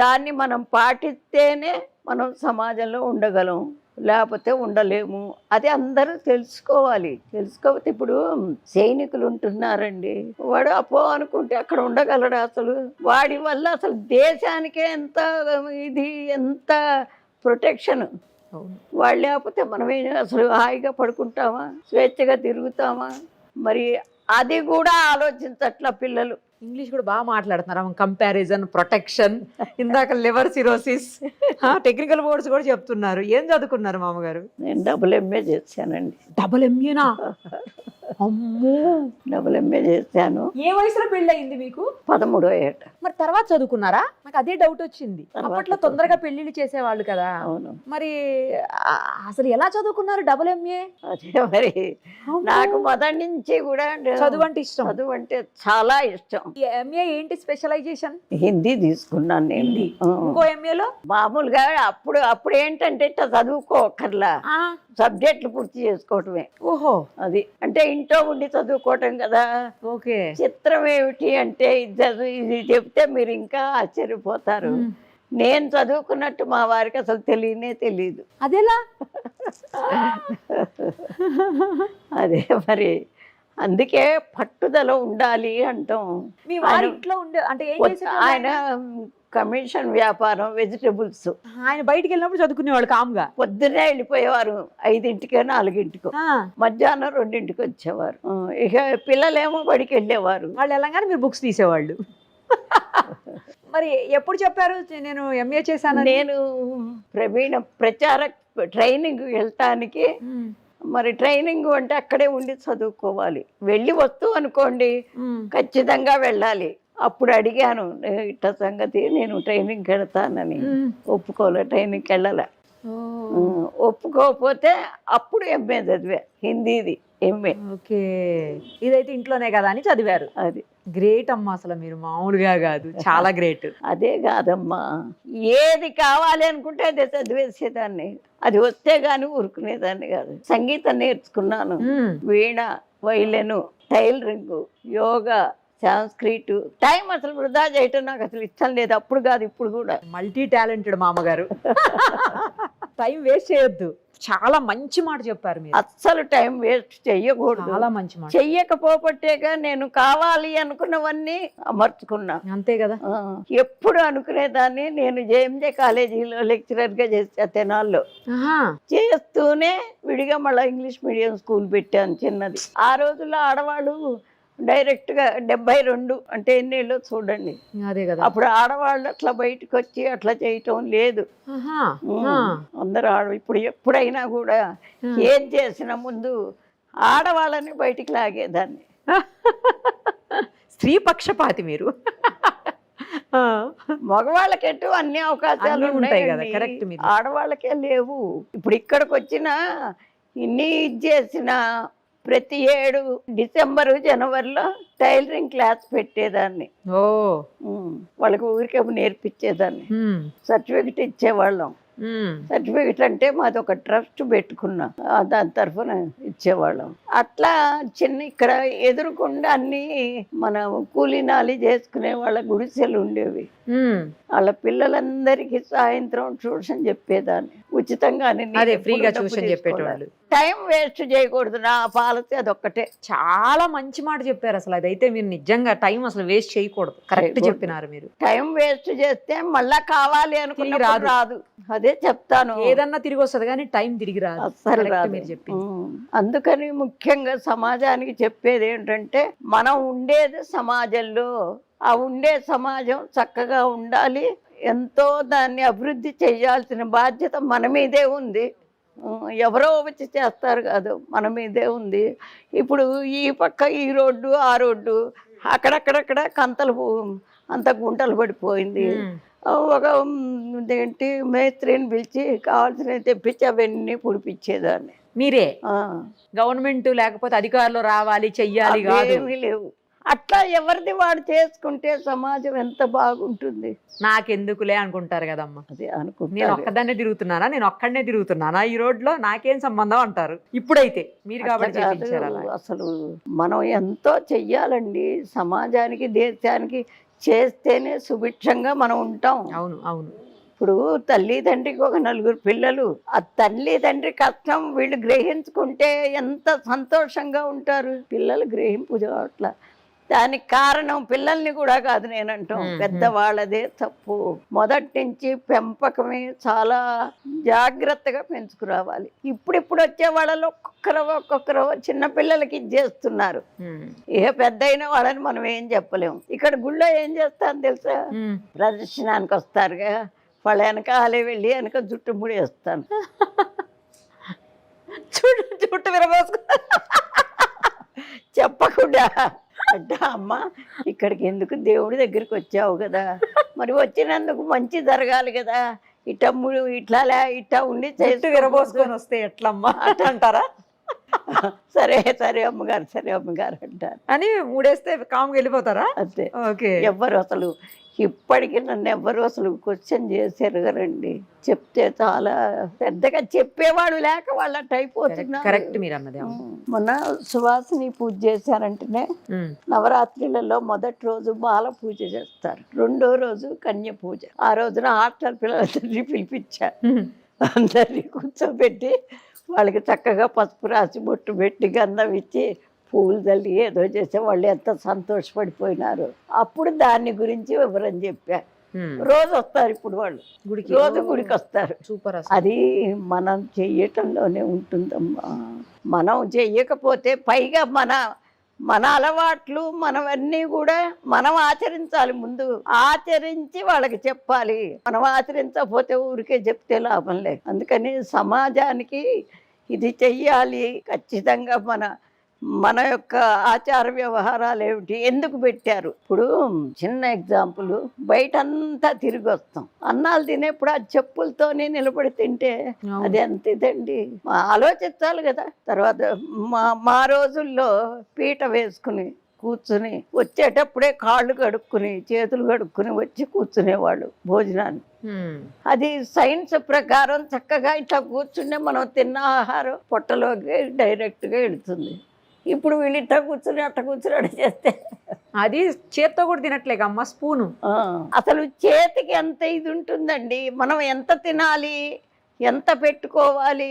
దాన్ని మనం పాటిస్తేనే మనం సమాజంలో ఉండగలం, లేకపోతే ఉండలేము. అది అందరూ తెలుసుకోవాలి. తెలుసుకోకపోతే ఇప్పుడు సైనికులు ఉంటున్నారండి, వాడు అపో అనుకుంటే అక్కడ ఉండగలడు? అసలు వాడి వల్ల అసలు దేశానికే ఎంత ఇది, ఎంత ప్రొటెక్షన్. వాళ్ళు లేకపోతే మనమే అసలు హాయిగా పడుకుంటామా, స్వేచ్ఛగా తిరుగుతామా? మరి అది కూడా ఆలోచించట్ల పిల్లలు. ఇంగ్లీష్ కూడా బాగా మాట్లాడుతున్నారు. కంపారిజన్, ప్రొటెక్షన్, ఇందాక లివర్ సిరోసిస్, టెక్నికల్ వర్డ్స్ కూడా చెప్తున్నారు. ఏం చదువుకున్నారు మామగారు? నేను డబుల్ ఎంఏ చేశానండి. డబుల్ ఎంఏనా? అమ్మో, డబుల్ ఎంఏ చేశాను. ఏ వయసులో పెళ్ళి అయింది మీకు? 13వ ఏట. మరి తర్వాత చదువుకున్నారా? నాకు అదే డౌట్ వచ్చింది. అప్పట్లో తొందరగా పెళ్లిళ్ళు చేసేవాళ్ళు కదా. అవును. మరి అసలు ఎలా చదువుకున్నారు డబుల్ ఎంఏ? అదే మరి నాకు మొదటి నుంచి కూడా చదువు అంటే ఇష్టం. చదువు అంటే చాలా ఇష్టం. ఎంఏ ఏంటి స్పెషలైజేషన్? హిందీ తీసుకున్నాను నేను. ఇంకో ఎంఏలో మామూలుగా అప్పుడు ఏంటంటే ఇట్లా చదువుకోకర్లా, సబ్జెక్టులు పూర్తి చేసుకోవటమే. ఓహో, అది అంటే ఇంట్లో ఉండి చదువుకోవటం కదా. ఓకే. చిత్రం ఏమిటి అంటే ఇది చెప్తే మీరు ఇంకా ఆశ్చర్యపోతారు. నేను చదువుకున్నట్టు మా వారికి అసలు తెలియనే తెలియదు. అదేలా? అదే మరి అందుకే పట్టుదల ఉండాలి అంటాం. మీ వారి ఇంట్లో ఉండే అంటే ఏం చేసేవాళ్ళు? ఆయన కమిషన్ వ్యాపారం, వెజిటబుల్స్. ఆయన బయటికి వెళ్ళినప్పుడు చదువుకునేవాళ్ళు కామ్గా. పొద్దున్నే వెళ్ళిపోయేవారు 5ంటికో 4ంటికో, మధ్యాహ్నం 2ంటికి వచ్చేవారు. ఇక పిల్లలేమో బడికి వెళ్ళేవారు. వాళ్ళు వెళ్ళగానే మీరు బుక్స్ తీసేవాళ్ళు. మరి ఎప్పుడు చెప్పారు నేను ఎంఏ చేశాను? నేను ప్రచార ట్రైనింగ్ వెళ్ళటానికి, మరి ట్రైనింగ్ అంటే అక్కడే ఉండి చదువుకోవాలి. వెళ్ళి వస్తూ అనుకోండి ఖచ్చితంగా వెళ్ళాలి. అప్పుడు అడిగాను ఇట్ట సంగతి, నేను ట్రైనింగ్కి వెళ్తానని. ఒప్పుకోలే, ట్రైనింగ్కి వెళ్ళాల. ఒప్పుకోకపోతే అప్పుడు ఎంఏ చదివా, హిందీది ఎంఏ. ఓకే, ఇదైతే ఇంట్లోనే కదా అని చదివారు. అది గ్రేట్ అమ్మా, అసలు మీరు మామూలుగా కాదు, చాలా గ్రేట్. అదే కాదమ్మా, ఏది కావాలి అనుకుంటే అదే చదివేసేదాన్ని. అది వస్తే గాని ఊరుకునేదాన్ని కాదు. సంగీతం నేర్చుకున్నాను, వీణ, వైలెను, టైలరింగ్, యోగా, సంస్కృత్. టైం అసలు వృధా చేయటం నాకు అసలు ఇష్టం లేదు. అప్పుడు కాదు, ఇప్పుడు కూడా. మల్టీ టాలెంటెడ్ మామగారు. టైం వేస్ట్ చేయొద్దు. చాలా మంచి మాట చెప్పారు మీరు. అస్సలు టైం వేస్ట్ చెయ్యకూడదు. చాలా మంచి మాట. చెయ్యకపోబట్టేగా నేను కావాలి అనుకున్నవన్నీ అమర్చుకున్నా. అంతే కదా. ఎప్పుడు అనుకునేదాన్ని. నేను జేఎంజే కాలేజీలో లెక్చరర్ గా చేసా తెనాల్లో. చేస్తూనే విడిగా మళ్ళీ ఇంగ్లీష్ మీడియం స్కూల్ పెట్టాను, చిన్నది. ఆ రోజుల్లో ఆడవాళ్ళు డైరెక్ట్ గా 72 అంటే ఎన్నేళ్ళు చూడండి. అదే కదా. అప్పుడు ఆడవాళ్ళు అట్లా బయటకు వచ్చి అట్లా చేయటం లేదు. అందరూ ఇప్పుడు ఎప్పుడైనా కూడా ఏం చేసిన ముందు ఆడవాళ్ళని బయటికి లాగేదాన్ని. స్త్రీ పక్షపాతి మీరు. మగవాళ్ళకెట్టు అన్ని అవకాశాలు అన్నీ ఉంటాయి కదా, ఉన్నాయండి. కరెక్ట్ మీరు. ఆడవాళ్ళకే లేవు. ఇప్పుడు ఇక్కడికి వచ్చిన ఇన్ని ఇది చేసిన ప్రతి ఏడు డిసెంబరు జనవరిలో టైలరింగ్ క్లాస్ పెట్టేదాన్ని. ఓ వాళ్ళకి ఊరికే నేర్పించేదాన్ని. ఉమ్, సర్టిఫికెట్ ఇచ్చేవాళ్ళం. ఉమ్, సర్టిఫికెట్ అంటే మాది ఒక ట్రస్ట్ పెట్టుకున్నా, దాని తరఫున ఇచ్చేవాళ్ళం. అట్లా చిన్న ఇక్కడ ఎదురుకుండా అన్ని మన కూలీనాలి చేసుకునే వాళ్ళ గుడిసెలు ఉండేవి. ఉమ్. వాళ్ళ పిల్లలందరికీ సాయంత్రం ట్యూషన్ చెప్పేదాన్ని ఉచితంగా. అదే ఫ్రీగా ట్యూషన్ చెప్పేటోళ్ళు. టైం వేస్ట్ చేయకూడదు, నా పాలసీ అదొక్కటే. చాలా మంచి మాట చెప్పారు అసలు. అదైతే మీరు నిజంగా టైం అసలు వేస్ట్ చేయకూడదు. కరెక్ట్ చేయకూడదు. చెప్పినారు మీరు. టైం వేస్ట్ చేస్తే మళ్ళా కావాలి అనుకున్నప్పుడు రాదు. రాదు. అదే చెప్తాను, ఏదన్నా తిరిగి వస్తుంది కానీ టైం తిరిగి రాదు. అస్సలు Correct రాదు. మీరు చెప్పింది. అందుకని ముఖ్యంగా సమాజానికి చెప్పేది ఏంటంటే, మనం ఉండేది సమాజంలో, ఆ ఉండే సమాజం చక్కగా ఉండాలి. ఎంతో దాన్ని అభివృద్ధి చేయాల్సిన బాధ్యత మన మీదే ఉంది. ఎవరో వచ్చి చేస్తారు కాదు, మన మీదే ఉంది. ఇప్పుడు ఈ పక్క ఈ రోడ్డు ఆ రోడ్డు అక్కడక్కడక్కడ కంతలు అంత గుంటలు పడిపోయింది. ఉమ్. ఒక ఏంటి మేస్త్రిని పిలిచి కావాల్సినవి తెప్పించి అవన్నీ పుడిపించేదాన్ని. మీరే గవర్నమెంట్ లేకపోతే అధికారులు రావాలి చెయ్యాలి కాదు. ఏమీ లేవు. అట్లా ఎవరిది వాడు చేసుకుంటే సమాజం ఎంత బాగుంటుంది. నాకెందుకులే అనుకుంటారు కదమ్మా. అదే నేను అనుకుంటా. ఒక్కదాన్నే తిరుగుతున్నానా, నేను ఒక్కడనే తిరుగుతున్నానా ఈ రోడ్లో, నాకేం సంబంధం అంటారు. ఇప్పుడైతే మీరు కాబట్టి చేయించారు అలా. అసలు మనం ఎంతో చెయ్యాలండి సమాజానికి, దేశానికి. చేస్తేనే సుభిక్షంగా మనం ఉంటాం. అవును అవును. ఇప్పుడు తల్లి తండ్రికి ఒక 4 పిల్లలు, ఆ తల్లి తండ్రి కష్టం వీళ్ళు గ్రహించుకుంటే ఎంత సంతోషంగా ఉంటారు. పిల్లలు గ్రహింపు అట్లా. దానికి కారణం పిల్లల్ని కూడా కాదు నేనంటాం, పెద్దవాళ్ళదే తప్పు. మొదటి నుంచి పెంపకమే చాలా జాగ్రత్తగా పెంచుకురావాలి. ఇప్పుడు వచ్చే వాళ్ళలో ఒక్కొక్కరు చిన్న పిల్లలకి ఇచ్చేస్తున్నారు. ఏ పెద్ద అయిన వాళ్ళని మనం ఏం చెప్పలేము. ఇక్కడ గుళ్ళో ఏం చేస్తాను తెలుసా, ప్రదర్శనానికి వస్తారుగా, వాళ్ళ వెనకాలే వెళ్ళి వెనక జుట్టు ముడేస్తాను. చుట్టు విరబోసుకు చెప్పకుండా అంటే, అమ్మ ఇక్కడికి ఎందుకు, దేవుడి దగ్గరికి వచ్చావు కదా, మరి వచ్చినందుకు మంచి జరగాలి కదా, ఇట్లా ఉండి చుట్టు విరబోసుకొని వస్తే ఎట్లమ్మా అంటారా? సరే సరే అమ్మగారు అంటారు అని మూడేస్తే కామ్గా వెళ్ళిపోతారా? అంతే. ఓకే. ఎవ్వరు అసలు ఇప్పటికీ నన్ను ఎవ్వరు అసలు క్వశ్చన్ చేశారు కదండి. చెప్తే చాలా పెద్దగా చెప్పేవాడు లేక వాళ్ళ టైప్ అవుతున్నారు. కరెక్ట్ మీరు అన్నది. మొన్న సువాసిని పూజ చేశారంటేనే, నవరాత్రులలో మొదటి రోజు బాల పూజ చేస్తారు, రెండో రోజు కన్య పూజ. ఆ రోజున హాస్టల్ పిల్లలందరినీ పిలిపించారు. అందరినీ కూర్చోబెట్టి వాళ్ళకి చక్కగా పసుపు రాసి బొట్టు పెట్టి గంధం ఇచ్చి పూలు తల్లి ఏదో చేసే వాళ్ళు ఎంత సంతోషపడిపోయినారు. అప్పుడు దాన్ని గురించి వివరం చెప్పారు. రోజు వస్తారు ఇప్పుడు వాళ్ళు, రోజు గుడికి వస్తారు. సూపర్. అది మనం చెయ్యటంలోనే ఉంటుందమ్మా. మనం చెయ్యకపోతే పైగా మన అలవాట్లు మనవన్నీ కూడా మనం ఆచరించాలి. ముందు ఆచరించి వాళ్ళకి చెప్పాలి. మనం ఆచరించకపోతే ఊరికే చెప్తే లాభం లేదు. అందుకని సమాజానికి ఇది చెయ్యాలి ఖచ్చితంగా. మన యొక్క ఆచార వ్యవహారాలు ఏమిటి, ఎందుకు పెట్టారు. ఇప్పుడు చిన్న ఎగ్జాంపుల్, బయటంతా తిరిగి వస్తాం, అన్నాలు తినేప్పుడు ఆ చెప్పులతోనే నిలబడి తింటే అది ఎంత ఇదండి. ఆలోచించాలి కదా. తర్వాత మా రోజుల్లో పీట వేసుకుని కూర్చుని వచ్చేటప్పుడే కాళ్ళు కడుక్కుని చేతులు కడుక్కుని వచ్చి కూర్చునేవాళ్ళు భోజనాన్ని. అది సైన్స్ ప్రకారం చక్కగా ఇట్లా కూర్చుంటే మనం తిన్న ఆహారం పొట్టలోకి డైరెక్ట్గా వెళుతుంది. ఇప్పుడు వీళ్ళు ఇట్లా కూర్చుని అట్ట కూర్చుని అట్ట చేస్తే అది చేత్తో కూడా తినట్లేక అమ్మ, స్పూను. అసలు చేతికి ఎంత ఇది ఉంటుందండి. మనం ఎంత తినాలి, ఎంత పెట్టుకోవాలి,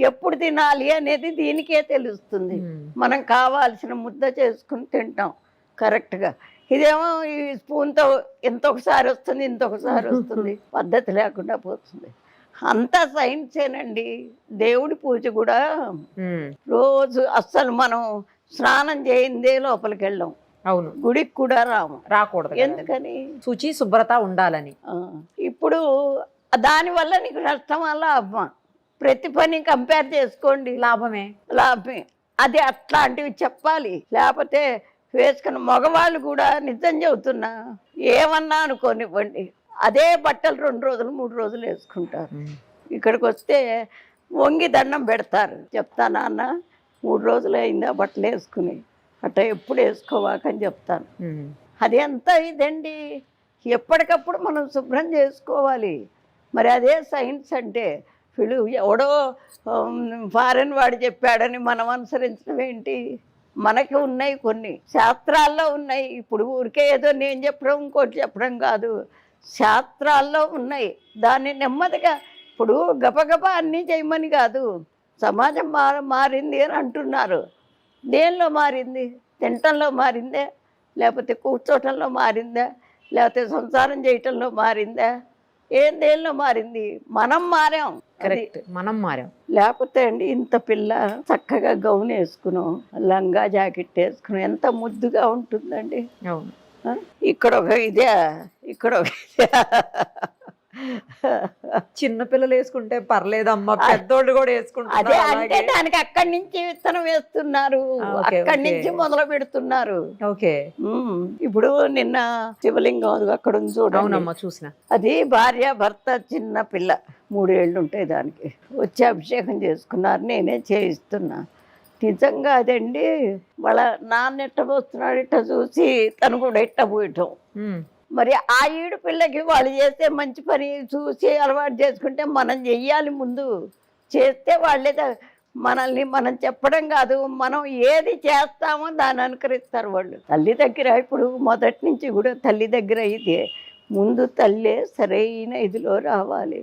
ఎప్పుడు తినాలి అనేది దీనికే తెలుస్తుంది. మనం కావాల్సిన ముద్ద చేసుకుని తింటాం కరెక్ట్గా. ఇదేమో ఈ స్పూన్తో ఇంతొకసారి వస్తుంది, ఇంతొకసారి వస్తుంది, పద్ధతి లేకుండా పోతుంది. అంతా సైన్సేనండి. దేవుడి పూజ కూడా రోజు అస్సలు మనం స్నానం చేయిందే లోపలికి వెళ్ళాం. అవును. గుడికి కూడా రాకూడదు. ఎందుకని? శుచి శుభ్రత ఉండాలని. ఇప్పుడు దానివల్ల నీకు నష్టం వల్ల లాభమా? ప్రతి పని కంపేర్ చేసుకోండి, లాభమే. అది అట్లాంటివి చెప్పాలి. లేకపోతే వేసుకున్న మగవాళ్ళు కూడా నిజం చెబుతున్నా ఏమన్నా అనుకోనివ్వండి, అదే బట్టలు 2 రోజులు 3 రోజులు వేసుకుంటారు. ఇక్కడికి వస్తే వంగి దండం పెడతారు. చెప్తా నాన్న 3 రోజులు అయిందా బట్టలు వేసుకుని, అట్ట ఎప్పుడు వేసుకోవాకని చెప్తాను. అది ఎంత ఇదండి, ఎప్పటికప్పుడు మనం శుభ్రం చేసుకోవాలి. మరి అదే సైన్స్ అంటే వీళ్ళు ఎవడో ఫారెన్ వాడు చెప్పాడని మనం అనుసరించడం ఏంటి? మనకి ఉన్నాయి కొన్ని శాస్త్రాల్లో ఉన్నాయి. ఇప్పుడు ఊరికే ఏదో నేను చెప్పడం ఇంకోటి చెప్పడం కాదు, శాస్త్రాల్లో ఉన్నాయి. దాన్ని నెమ్మదిగా ఇప్పుడు గబగబా అన్నీ చేయమని కాదు, సమాజం మారింది అని అంటున్నారు. దేనిలో మారింది? తినటంలో మారిందే, లేకపోతే కూర్చోటంలో మారిందా, లేకపోతే సంసారం చేయటంలో మారిందా? దేనిలో మారింది? మనం మారాం. కరెక్ట్, మనం మారాం. లేకపోతే అండి ఇంత పిల్ల చక్కగా గౌన్ వేసుకున్నాం, లంగా జాకెట్ వేసుకున్నాం, ఎంత ముద్దుగా ఉంటుందండి. అవును. ఇక్కడ ఒక ఇదే, ఇక్కడ ఒక ఇదే. చిన్న పిల్లలు వేసుకుంటే పర్లేదమ్మా, పెద్దోళ్ళు కూడా అదే వేసుకుంటారు. అంటే దానికి అక్కడి నుంచి విత్తనం వేస్తున్నారు, అక్కడి నుంచి మొదలు పెడుతున్నారు. ఓకే. ఇప్పుడు నిన్న శివలింగం అక్కడ ఉంది చూడండి. అవునమ్మా, చూసిన. అది భార్య భర్త, చిన్న పిల్ల 3 ఏళ్ళు ఉంటాయి దానికి, వచ్చి అభిషేకం చేసుకున్నారు. నేనే చేయిస్తున్నా. నిజంగా అదండి, వాళ్ళ నాన్న ఎట్ట పోస్తున్నాడు ఇట్ట చూసి తను కూడా ఎట్ట పోయటం. మరి ఆ ఈడు పిల్లకి వాళ్ళు చేస్తే మంచి పని చూసి అలవాటు చేసుకుంటే మనం చెయ్యాలి. ముందు చేస్తే వాళ్ళే మనల్ని మనం చెప్పడం కాదు, మనం ఏది చేస్తామో దాన్ని అనుకరిస్తారు వాళ్ళు. తల్లి దగ్గర ఇప్పుడు మొదటి నుంచి కూడా తల్లి దగ్గర అయితే ముందు తల్లే సరైన ఇదిలో రావాలి.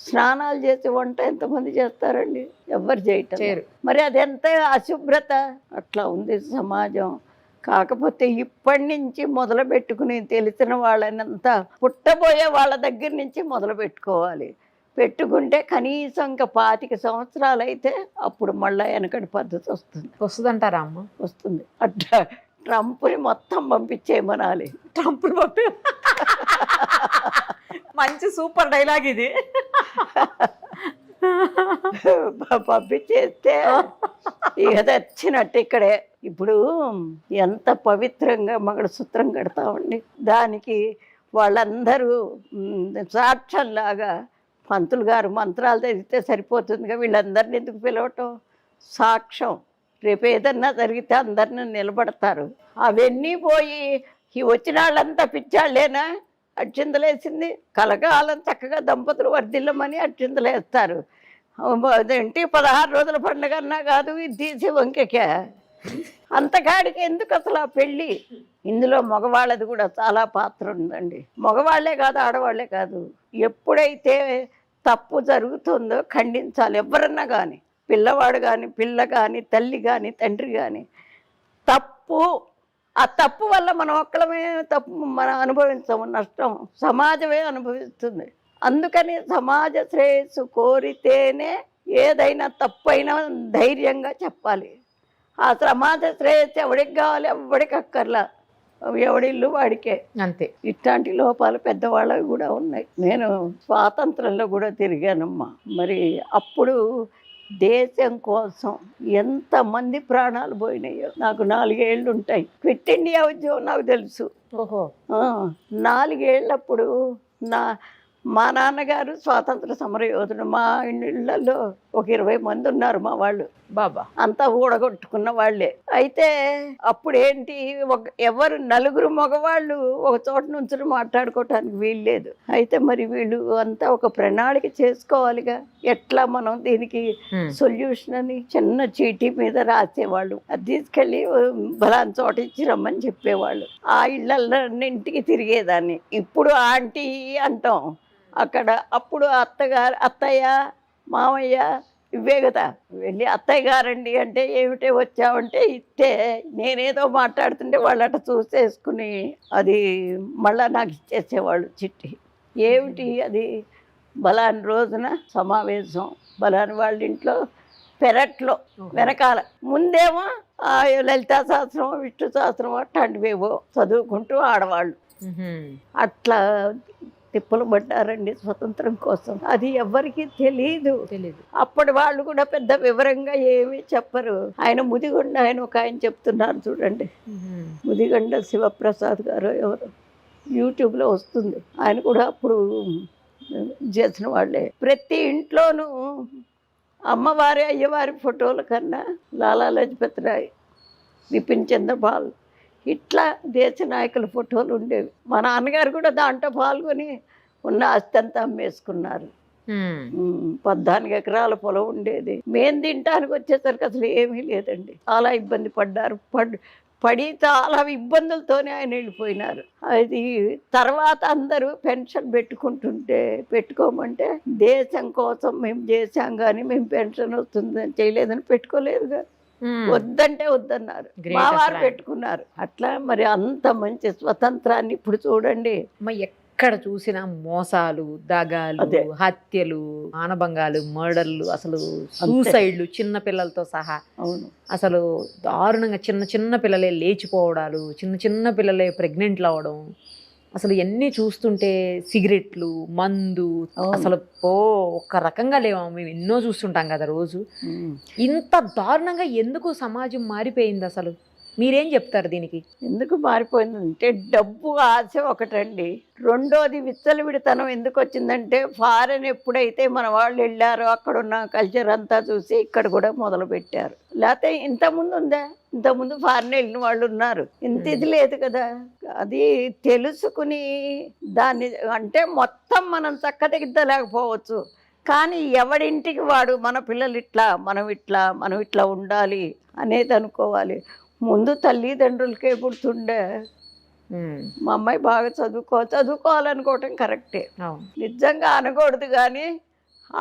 స్నానాలు చేసి వంట ఎంతమంది చేస్తారండి? ఎవరు చేయటం. మరి అదెంత అశుభ్రత. అట్లా ఉంది సమాజం. కాకపోతే ఇప్పటి నుంచి మొదలు పెట్టుకుని తెలిసిన వాళ్ళనంతా పుట్టబోయే వాళ్ళ దగ్గర నుంచి మొదలు పెట్టుకోవాలి. పెట్టుకుంటే కనీసం ఇంకా 25 సంవత్సరాలు అయితే అప్పుడు మళ్ళీ వెనకటి పద్ధతి వస్తుందంటారా అమ్మ? వస్తుంది. అట్లా ట్రంప్ని మొత్తం పంపించేయమనాలి. ట్రంప్ని మంచి సూపర్ డైలాగ్ ఇది. పంపించేస్తే ఇక వచ్చినట్టు ఇక్కడే. ఇప్పుడు ఎంత పవిత్రంగా మంగళసూత్రం కడతామండి, దానికి వాళ్ళందరూ సాక్ష్యంలాగా పంతులు గారు మంత్రాలు చదివితే సరిపోతుందిగా, వీళ్ళందరినీ ఎందుకు పిలవటం? సాక్ష్యం. రేపు ఏదన్నా జరిగితే అందరిని నిలబడతారు. అవన్నీ పోయి ఈ వచ్చిన వాళ్ళంతా పిచ్చాళ్ళేనా? అక్షింతలేసింది కలకాలం చక్కగా దంపతులు వర్ధిల్లమని అక్షింతలేస్తారు. అదేంటి 16 రోజుల పండుగ అన్నా కాదు, ఇది తీసి వంకెకే. అంతకాడికి ఎందుకు అసలు ఆ పెళ్ళి? ఇందులో మగవాళ్ళది కూడా చాలా పాత్ర ఉందండి. మగవాళ్లే కాదు, ఆడవాళ్లే కాదు. ఎప్పుడైతే తప్పు జరుగుతుందో ఖండించాలి. ఎవరన్నా కానీ, పిల్లవాడు కానీ, పిల్ల కానీ, తల్లి కానీ, తండ్రి కానీ. తప్పు, ఆ తప్పు వల్ల మనం ఒక్కలమే తప్పు మనం అనుభవించము, నష్టం సమాజమే అనుభవిస్తుంది. అందుకని సమాజ శ్రేయస్సు కోరితేనే ఏదైనా తప్పైనా ధైర్యంగా చెప్పాలి. ఆ సమాజ శ్రేయస్సు ఎవడికి కావాలి? ఎవడికి అక్కర్లా, ఎవడిల్లు వాడికే. అంతే. ఇట్లాంటి లోపాలు పెద్దవాళ్ళవి కూడా ఉన్నాయి. నేను స్వాతంత్రంలో కూడా తిరిగానమ్మా. మరి అప్పుడు దేశం కోసం ఎంతమంది ప్రాణాలు పోయినాయో. నాకు 4 ఏళ్ళు ఉంటాయి. క్విట్ ఇండియా ఉద్యోగం నాకు తెలుసు. ఓహో. 4 ఏళ్ళప్పుడు మా నాన్నగారు స్వాతంత్ర సమరయోధుడు. మా ఇళ్ళల్లో ఒక 20 మంది ఉన్నారు మా వాళ్ళు. బాబా అంతా ఊడగొట్టుకున్న వాళ్ళే. అయితే అప్పుడేంటి, ఎవరు 4 మగవాళ్ళు ఒక చోట నుంచి మాట్లాడుకోవటానికి వీల్లేదు. అయితే మరి వీళ్ళు అంతా ఒక ప్రణాళిక చేసుకోవాలిగా, ఎట్లా మనం దీనికి సొల్యూషన్ అని చిన్న చీటీ మీద రాసేవాళ్ళు. అది తీసుకెళ్ళి బలాన్ చోట ఇచ్చి రమ్మని చెప్పేవాళ్ళు. ఆ ఇళ్ళన్నింటికి తిరిగేదాన్ని. ఇప్పుడు ఆంటీ అంటాం అక్కడ. అప్పుడు అత్తయ్య మామయ్య ఇవే కదా. వెళ్ళి అత్తయ్య గారండి అంటే ఏమిటే వచ్చావంటే ఇస్తే నేనేదో మాట్లాడుతుంటే వాళ్ళు అట్లా చూసేసుకుని అది మళ్ళా నాకు ఇచ్చేసేవాళ్ళు చిట్టి. ఏమిటి అది? బలాని రోజున సమావేశం, బలాని వాళ్ళ ఇంట్లో పెరట్లో వెనకాల. ముందేమో లలితా శాస్త్రం, విష్ణు శాస్త్రం అట్లాంటివేవో చదువుకుంటూ ఆడవాళ్ళు. అట్లా తిప్పలు పడ్డారండి స్వతంత్రం కోసం. అది ఎవరికి తెలీదు. తెలీదు. అప్పటి వాళ్ళు కూడా పెద్ద వివరంగా ఏమీ చెప్పరు. ఆయన ముదిగొండ ఆయన ఒక ఆయన చెప్తున్నారు చూడండి, ముదిగొండ శివప్రసాద్ గారు ఎవరు, యూట్యూబ్లో వస్తుంది. ఆయన కూడా అప్పుడు చేసిన వాళ్ళే. ప్రతి ఇంట్లోనూ అమ్మవారి అయ్యవారి ఫోటోల కన్నా లాలా లజపత్ రాయ్, బిపిన్ చంద్రపాల్ ఇట్లా దేశ నాయకుల ఫోటోలు ఉండేవి. మా నాన్నగారు కూడా దాంట్లో పాల్గొని ఉన్న ఆస్తి అంతా అమ్మేసుకున్నారు. 14 ఎకరాల పొలం ఉండేది. మేము తినటానికి వచ్చేసరికి అసలు ఏమీ లేదండి. చాలా ఇబ్బంది పడ్డారు. పడి చాలా ఇబ్బందులతోనే ఆయన వెళ్ళిపోయినారు. అది తర్వాత అందరూ పెన్షన్ పెట్టుకోమంటే దేశం కోసం మేము చేశాం కానీ మేము పెన్షన్ వస్తుందని చేయలేదని పెట్టుకోలేదుగా. వద్దంటే వద్దన్నారు. మా వారు పెట్టుకున్నారు. అట్లా మరి అంత మంచి స్వతంత్రాన్ని ఇప్పుడు చూడండి. ఎక్కడ చూసినా మోసాలు, దగాలు, హత్యలు, మానభంగాలు, మర్డర్లు, అసలు సూసైడ్లు చిన్న పిల్లలతో సహా. అవును, అసలు దారుణంగా చిన్న చిన్న పిల్లలే లేచిపోవడాలు, చిన్న చిన్న పిల్లలే ప్రెగ్నెంట్లు అవ్వడం, అసలు ఎన్ని చూస్తుంటే సిగరెట్లు, మందు, అసలు ఒక్క రకంగా లేవా. మేము ఎన్నో చూస్తుంటాం కదా రోజు. ఇంత దారుణంగా ఎందుకు సమాజం మారిపోయింది అసలు? మీరేం చెప్తారు దీనికి? ఎందుకు మారిపోయిందంటే డబ్బు ఆశ ఒకటండి. రెండోది విచ్చలవిడితనం ఎందుకు వచ్చిందంటే ఫారెన్ ఎప్పుడైతే మన వాళ్ళు వెళ్ళారో అక్కడున్న కల్చర్ అంతా చూసి ఇక్కడ కూడా మొదలు పెట్టారు. లేకపోతే ఇంతకుముందు ఉందా? ఇంతకుముందు ఫారెన్ వెళ్ళిన వాళ్ళు ఉన్నారు. ఇంత ఇది లేదు కదా. అది తెలుసుకుని దాన్ని అంటే మొత్తం మనం చక్కదిద్దలేకపోవచ్చు, కానీ ఎవడింటికి వాడు మన పిల్లలు ఇట్లా మనం ఇట్లా ఉండాలి అనేది అనుకోవాలి. ముందు తల్లిదండ్రులకే గుర్తుండే మా అమ్మాయి బాగా చదువుకోవాలనుకోవటం కరెక్టే, నిజంగా అనకూడదు. కానీ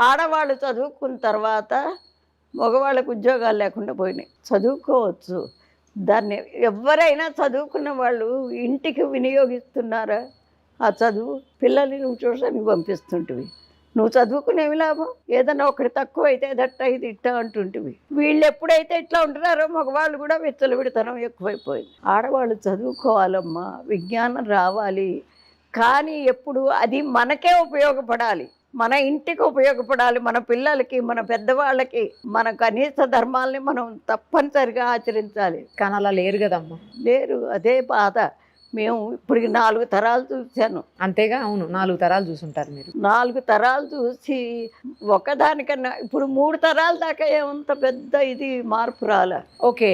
ఆడవాళ్ళు చదువుకున్న తర్వాత మగవాళ్ళకు ఉద్యోగాలు లేకుండా పోయినాయి. చదువుకోవచ్చు, దాన్ని ఎవరైనా చదువుకున్న వాళ్ళు ఇంటికి వినియోగిస్తున్నారా? ఆ చదువు పిల్లల్ని నువ్వు ట్యూషన్కి పంపిస్తుంటివి, నువ్వు చదువుకునేవి లాభం. ఏదన్నా ఒకటి తక్కువ అయితే దట్ట ఇది ఇట్ట అంటుంటివి. వీళ్ళు ఎప్పుడైతే ఇట్లా ఉంటున్నారో మగవాళ్ళు కూడా విచ్చలవిడితనం ఎక్కువైపోయింది. ఆడవాళ్ళు చదువుకోవాలమ్మా, విజ్ఞానం రావాలి, కానీ ఎప్పుడు అది మనకే ఉపయోగపడాలి, మన ఇంటికి ఉపయోగపడాలి, మన పిల్లలకి, మన పెద్దవాళ్ళకి, మన కనీస ధర్మాలని మనం తప్పనిసరిగా ఆచరించాలి. కానీ అలా లేరు కదమ్మా. లేరు, అదే బాధ. మేము ఇప్పటికి 4 తరాలు చూశాను. అంతేగా? అవును, 4 తరాలు చూసుంటారు మీరు. 4 తరాలు చూసి ఒకదానికన్నా ఇప్పుడు 3 తరాల దాకా ఏమంత పెద్ద ఇది మార్పు రాలే. ఓకే,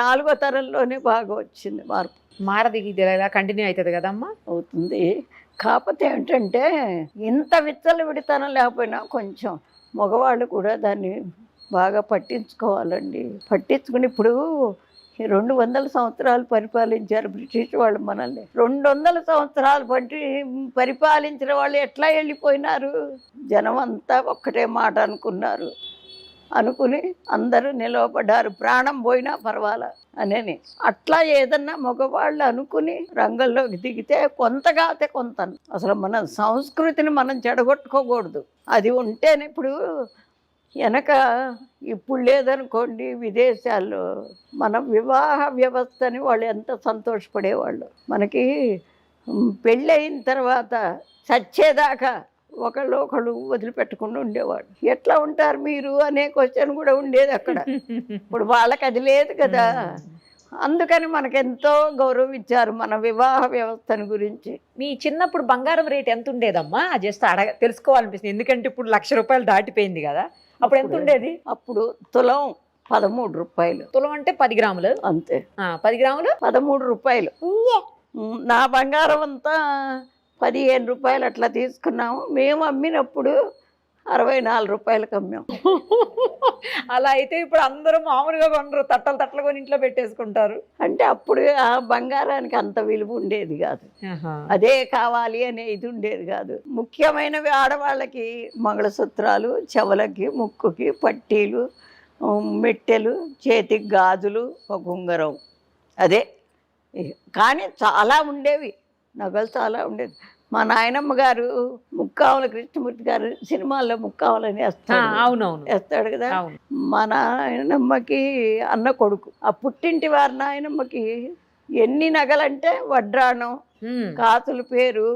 4వ తరంలోనే బాగా వచ్చింది మార్పు. మారది, ఇది ఎలా కంటిన్యూ అవుతుంది కదమ్మా? అవుతుంది. కాకపోతే ఏంటంటే ఇంత విచ్చలవిడితనం లేకపోయినా కొంచెం మగవాళ్ళు కూడా దాన్ని బాగా పట్టించుకోవాలండి. పట్టించుకుని ఇప్పుడు 200 సంవత్సరాలు పరిపాలించారు బ్రిటిష్ వాళ్ళు మనల్ని. 200 సంవత్సరాలు పరిపాలించిన వాళ్ళు ఎట్లా వెళ్ళిపోయినారు? జనం అంతా ఒక్కటే మాట అనుకుని అందరూ నిలవబడ్డారు. ప్రాణం పోయినా పర్వాలా అనేని. అట్లా ఏదన్నా మగవాళ్ళు అనుకుని రంగంలోకి దిగితే కొంతగాతే కొంత. అసలు మన సంస్కృతిని మనం చెడగొట్టుకోకూడదు. అది ఉంటేనే ఇప్పుడు వెనక ఇప్పుడు లేదనుకోండి, విదేశాల్లో మన వివాహ వ్యవస్థని వాళ్ళు ఎంత సంతోషపడేవాళ్ళు. మనకి పెళ్ళయిన తర్వాత చచ్చేదాకా ఒకళ్ళు వదిలిపెట్టకుండా ఉండేవాడు. ఎట్లా ఉంటారు మీరు అనే క్వశ్చన్ కూడా ఉండేది అక్కడ. ఇప్పుడు వాళ్ళకి అది లేదు కదా. అందుకని మనకెంతో గౌరవం ఇచ్చారు మన వివాహ వ్యవస్థను గురించి. మీ చిన్నప్పుడు బంగారం రేట్ ఎంత ఉండేదమ్మా? జస్ట్ తెలుసుకోవాలనిపిస్తుంది, ఎందుకంటే ఇప్పుడు ₹1,00,000 దాటిపోయింది కదా. అప్పుడు ఎంత ఉండేది? అప్పుడు తులం 13 రూపాయలు. తులం అంటే 10 గ్రాములు అంతే. 10 గ్రాములు 13 రూపాయలు. నా బంగారం అంతా 15 రూపాయలు అట్లా తీసుకున్నాము. మేము అమ్మినప్పుడు 64 రూపాయలకు అమ్మాం. అలా అయితే ఇప్పుడు అందరూ మామూలుగా కొనరు, తట్టలు కొని ఇంట్లో పెట్టేసుకుంటారు. అంటే అప్పుడు ఆ బంగారానికి అంత విలువ ఉండేది కాదు, అదే కావాలి అనే ఇది ఉండేది కాదు. ముఖ్యమైనవి ఆడవాళ్ళకి మంగళసూత్రాలు, చెవులకి, ముక్కుకి పట్టీలు, మెట్టెలు, చేతికి గాజులు, ఒక ఉంగరం, అదే. కానీ చాలా ఉండేవి, నగలు చాలా ఉండేది. మా నాయనమ్మ గారు ముక్కావుల కృష్ణమూర్తి గారు సినిమాల్లో ముక్కావులని వేస్తాడు కదా. మా నాయనమ్మకి అన్న కొడుకు. ఆ పుట్టింటి వారి నాయనమ్మకి ఎన్ని నగలంటే వడ్రాణం, కాసుల పేరు,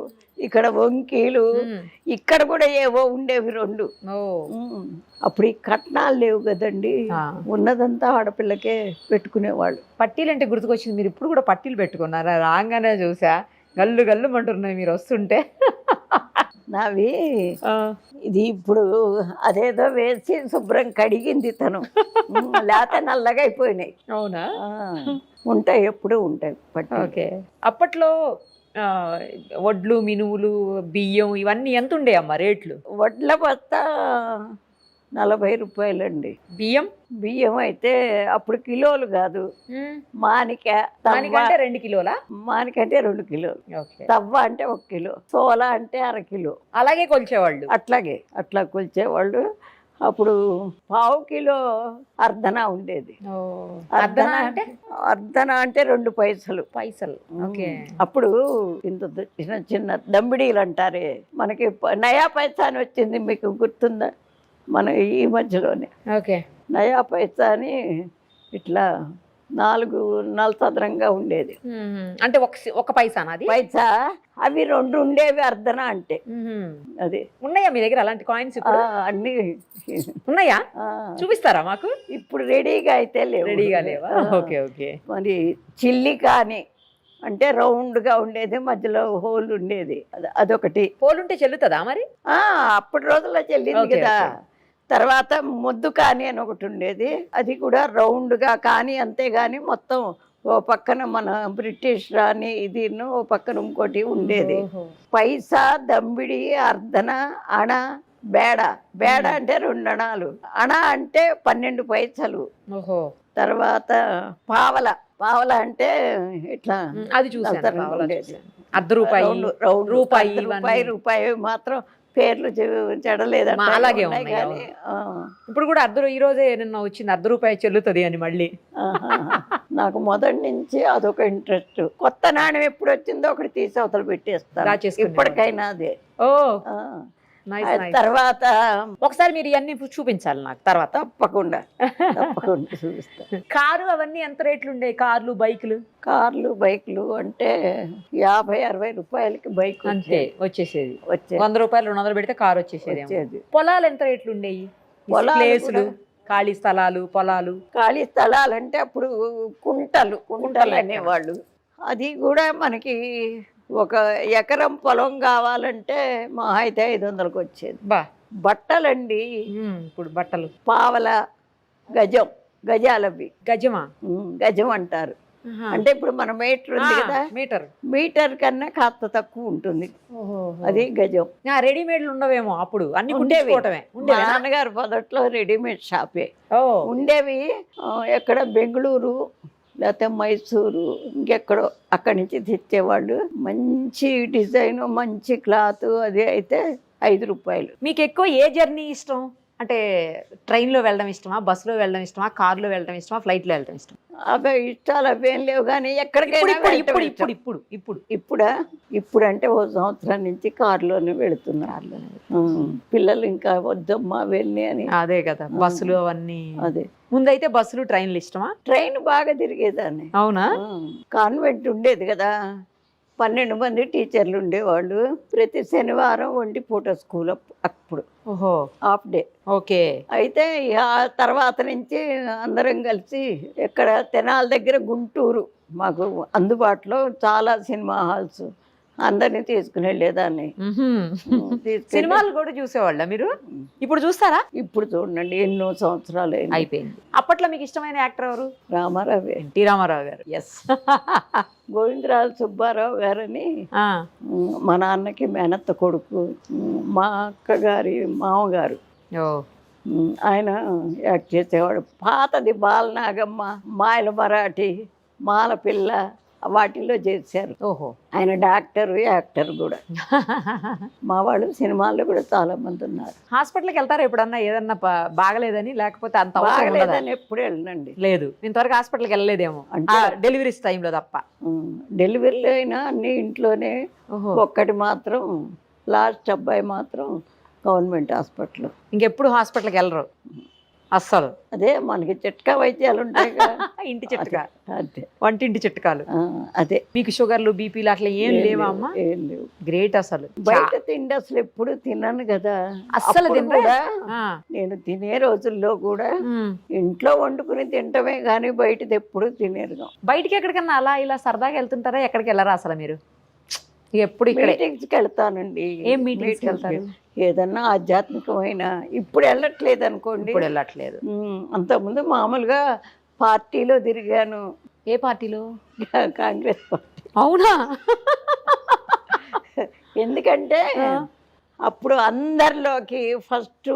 ఇక్కడ వంకీలు, ఇక్కడ కూడా ఏవో ఉండేవి 2. అప్పుడు ఈ కట్నాలు లేవు కదండి, ఉన్నదంతా ఆడపిల్లకే పెట్టుకునేవాళ్ళు. పట్టీలు అంటే గుర్తుకొచ్చింది, మీరు ఇప్పుడు కూడా పట్టీలు పెట్టుకున్నారా? రాగానే చూసా గల్లు గల్లు అంటున్నాయి మీరు వస్తుంటే. నావి ఇది ఇప్పుడు అదేదో వేసి శుభ్రం కడిగింది తను, లేకపోతే నల్లగా అయిపోయినాయి. అవునా? ఉంటాయి, ఎప్పుడు ఉంటాయి పట్టు. ఓకే. అప్పట్లో వడ్లు, మినువులు, బియ్యం ఇవన్నీ ఎంత ఉండేయమ్మా రేట్లు? వడ్ల బస్తా 40 రూపాయలండి. బియ్యం అయితే అప్పుడు కిలోలు కాదు, మానిక అంటే 2 కిలోలా? మానిక అంటే 2 కిలోలు, తవ్వ అంటే 1 కిలో, సోల అంటే 1/2 కిలో. అలాగే కొలిచేవాళ్ళు? అట్లా కొలిచేవాళ్ళు. అప్పుడు 1/2 కిలో అర్ధన ఉండేది. అర్ధన అంటే 2 పైసలు. అప్పుడు ఇంత చిన్న చిన్న దంబిడీలు అంటారే, మనకి నయా పైసా అని వచ్చింది, మీకు గుర్తుందా? మన ఈ మధ్యలోనే నయా పైసా అని ఇట్లా 4 నలసదరంగా ఉండేది. అంటే ఒక పైసా? పైసా అవి 2 ఉండేవి అర్ధన అంటే. అది ఉన్నాయా మీ దగ్గర అలాంటి కాయిన్స్? అన్ని ఉన్నాయా? చూపిస్తారా మాకు? ఇప్పుడు రెడీగా అయితే లేవు. రెడీగా లేవా? ఓకే. మరి చిల్లి కానీ అంటే రౌండ్గా ఉండేది, మధ్యలో హోల్ ఉండేది, అదొకటి. హోల్ ఉంటే చెల్లుతుందా మరి? అప్పటి రోజుల్లో చెల్లింది కదా. తర్వాత ముద్దు కానీ అని ఒకటి ఉండేది, అది కూడా రౌండ్గా కానీ, అంతేగాని మొత్తం ఓ పక్కన మన బ్రిటిష్ రాణి ఇది, ఓ పక్కన ఇంకోటి ఉండేది. పైసా, దంబిడి, అర్ధన, అణ, బేడ. బేడ అంటే 2 అణాలు, అణ అంటే 12 పైసలు. తర్వాత పావల. పావల అంటే ఇట్లా అది చూసాను. రూపాయి మాత్రం పేర్లు చెడలేదంట. అలాగే ఉన్నాయి. ఇప్పుడు కూడా ఈ రోజే నిన్న వచ్చింది ₹1 చెల్లుతుంది అని మళ్ళీ. నాకు మొదటి నుంచి అదొక ఇంట్రెస్ట్. కొత్త నాణ్యం ఎప్పుడు వచ్చిందో ఒకటి తీసి అవతల పెట్టేస్తాను ఇప్పటికైనా అదే. తర్వాత ఒకసారి మీరు ఇవన్నీ చూపించాలి నాకు తర్వాత. తప్పకుండా చూపిస్తా. కారు అవన్నీ ఎంత రేట్లు ఉండే? కార్లు, బైకులు అంటే 50-60 రూపాయలకి బైక్ అంతే వచ్చేసేది. ₹100 200 పెడితే కారు వచ్చేసేది. పొలాలు ఎంత రేట్లు ఉండేవి? ప్లేసులు, ఖాళీ స్థలాలు, పొలాలు. ఖాళీ స్థలాలు అంటే అప్పుడు కుంటలు అనేవాళ్ళు. అది కూడా మనకి 1 ఎకరం పొలం కావాలంటే మా అయితే 500కి వచ్చేది. బట్టలండి, ఇప్పుడు బట్టలు పావల, గజాలవి. గజం అంటారు. అంటే ఇప్పుడు మన మీటర్ ఉంది కదా, మీటర్ కన్నా కాస్త తక్కువ ఉంటుంది, అది గజం. రెడీమేడ్లు ఉండవేమో అప్పుడు? అన్ని ఉండేవి. నాన్నగారు మొదట్లో రెడీమేడ్ షాపే ఉండేవి. ఎక్కడ బెంగళూరు లేకపోతే మైసూరు, ఇంకెక్కడో అక్కడి నుంచి తెచ్చేవాళ్ళు. మంచి డిజైన్, మంచి క్లాత్, అది అయితే 5 రూపాయలు. మీకు ఎక్కువ ఏ జర్నీ ఇష్టం? అంటే ట్రైన్లో వెళ్ళడం ఇష్టమా, బస్సులో వెళ్ళడం ఇష్టమా, కార్లో వెళ్ళడం ఇష్టమా, ఫ్లైట్లో వెళ్ళడం ఇష్టమా? అవే ఇష్టాలు అవేం లేవు, కానీ ఎక్కడికైనా ఇప్పుడు అంటే 1 సంవత్సరం నుంచి కారులోనే వెళుతున్నారు. పిల్లలు ఇంకా వద్దమ్మా వెళ్ళి అని. అదే కదా, బస్సులు అవన్నీ. అదే ముందైతే బస్సులు, ట్రైన్లు ఇష్టమా? ట్రైన్ బాగా తిరిగేదాన్ని. అవునా? కాన్వెంట్ ఉండేది కదా, 12 మంది టీచర్లు ఉండేవాళ్ళు. ప్రతి శనివారం 1 పూట స్కూల్ అప్పుడు. Half day. ఓకే. అయితే తర్వాత నుంచి అందరం కలిసి ఎక్కడ తెనాల దగ్గర గుంటూరు మాకు అందుబాటులో చాలా సినిమా హాల్స్, అందరినీ తీసుకుని వెళ్ళేదాన్ని. సినిమాలు కూడా చూసేవాళ్ళ మీరు? ఇప్పుడు చూస్తారా? ఇప్పుడు చూడండి, ఎన్నో సంవత్సరాలు అయిపోయింది. అప్పట్లో మీకు ఇష్టమైన యాక్టర్ ఎవరు? రామారావు. ఎన్టీ రామారావు గారు. ఎస్. గోవిందరాజు సుబ్బారావు గారని మా నాన్నకి మేనత్త కొడుకు, మా అక్కగారి మామగారు. ఆయన యాక్ట్ చేసేవాడు. పాతది బాలనాగమ్మ, మాయల మరాఠీ, మాలపిల్ల, వాటిల్లో చేశారు. ఆయన డాక్టర్, యాక్టర్ కూడా. మా వాళ్ళు సినిమాల్లో కూడా చాలా మంది ఉన్నారు. హాస్పిటల్కి వెళ్తారా ఎప్పుడన్నా? ఏదన్నా బాగలేదని, లేకపోతే అంత బాగలేదని ఎప్పుడు వెళ్ళండి. లేదు, ఇంతవరకు హాస్పిటల్కి వెళ్ళలేదేమో, అంటే డెలివరీస్ టైంలో తప్ప. డెలివరీలో అయినా అన్ని ఇంట్లోనే. ఒక్కటి మాత్రం, లాస్ట్ అబ్బాయి మాత్రం గవర్నమెంట్ హాస్పిటల్. ఇంకెప్పుడు హాస్పిటల్కి వెళ్ళరు? అస్సలు అదే మనకి చిట్కా వైద్యాలు ఉంటాయి కదా. ఇంటి చిట్కా, అదే వంటింటి చిట్కాలు. అదే. మీకు షుగర్లు బీపీలు అట్లా ఏం లేవా అమ్మా? ఏం లేవు. గ్రేట్ అసలు. బయట తిండి అసలు ఎప్పుడు తిన్నాను కదా. అస్సలు అప్పుడు తినరా? కూడా ఆ. నేను తినే రోజుల్లో కూడా ఉమ్. ఇంట్లో వండుకుని తింటమే కానీ బయటది ఎప్పుడు తినేరు. బయటికి ఎక్కడికన్నా అలా ఇలా సరదాగా వెళ్తుంటారా? ఎక్కడికి వెళ్ళరా అసలు మీరు? ఎప్పుడు ఇక్కడే మీటింగ్స్కి వెళ్తానండి. ఏం మీటింగ్స్కి వెళ్తారు? ఏదన్నా ఆధ్యాత్మికమైన. ఇప్పుడు వెళ్ళట్లేదు అనుకోండి. ఇప్పుడు వెళ్ళట్లేదు. అంతకుముందు మామూలుగా పార్టీలో తిరిగాను. ఏ పార్టీలో? కాంగ్రెస్ పార్టీ. అవునా? ఎందుకంటే అప్పుడు అందరిలోకి first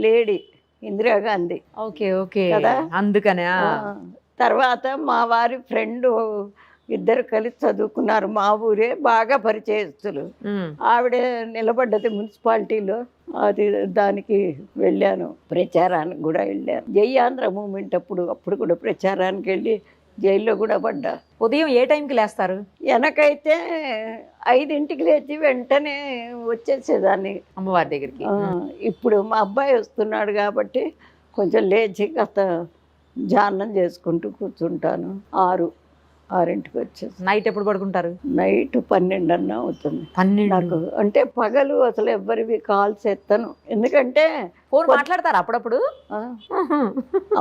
lady Indira Gandhi. Okay okay కదా. అందుకనే. తర్వాత మా వారి ఫ్రెండ్ ఇద్దరు కలిసి చదువుకున్నారు. మా ఊరే, బాగా పరిచయస్తులు. ఆవిడ నిలబడ్డది మున్సిపాలిటీలో. అది దానికి వెళ్ళాను, ప్రచారానికి కూడా వెళ్ళాను. జై ఆంధ్ర మూమెంట్ అప్పుడు కూడా ప్రచారానికి వెళ్ళి జైల్లో కూడా పడ్డా. ఉదయం ఏ టైంకి లేస్తారు? వెనకైతే 5ంటికి లేచి వెంటనే వచ్చేసేదాన్ని అమ్మవారి దగ్గరికి. ఇప్పుడు మా అబ్బాయి వస్తున్నాడు కాబట్టి కొంచెం లేచి కాస్త ధ్యానం చేసుకుంటూ కూర్చుంటాను. 6ంటికి వచ్చేసి. నైట్ ఎప్పుడు పడుకుంటారు? నైట్ 12 అన్నా అవుతుంది 12. నాకు. అంటే పగలు అసలు ఎవ్వరివి కాల్స్ ఎత్తను. ఎందుకంటే ఫోన్ మాట్లాడతారు అప్పుడప్పుడు?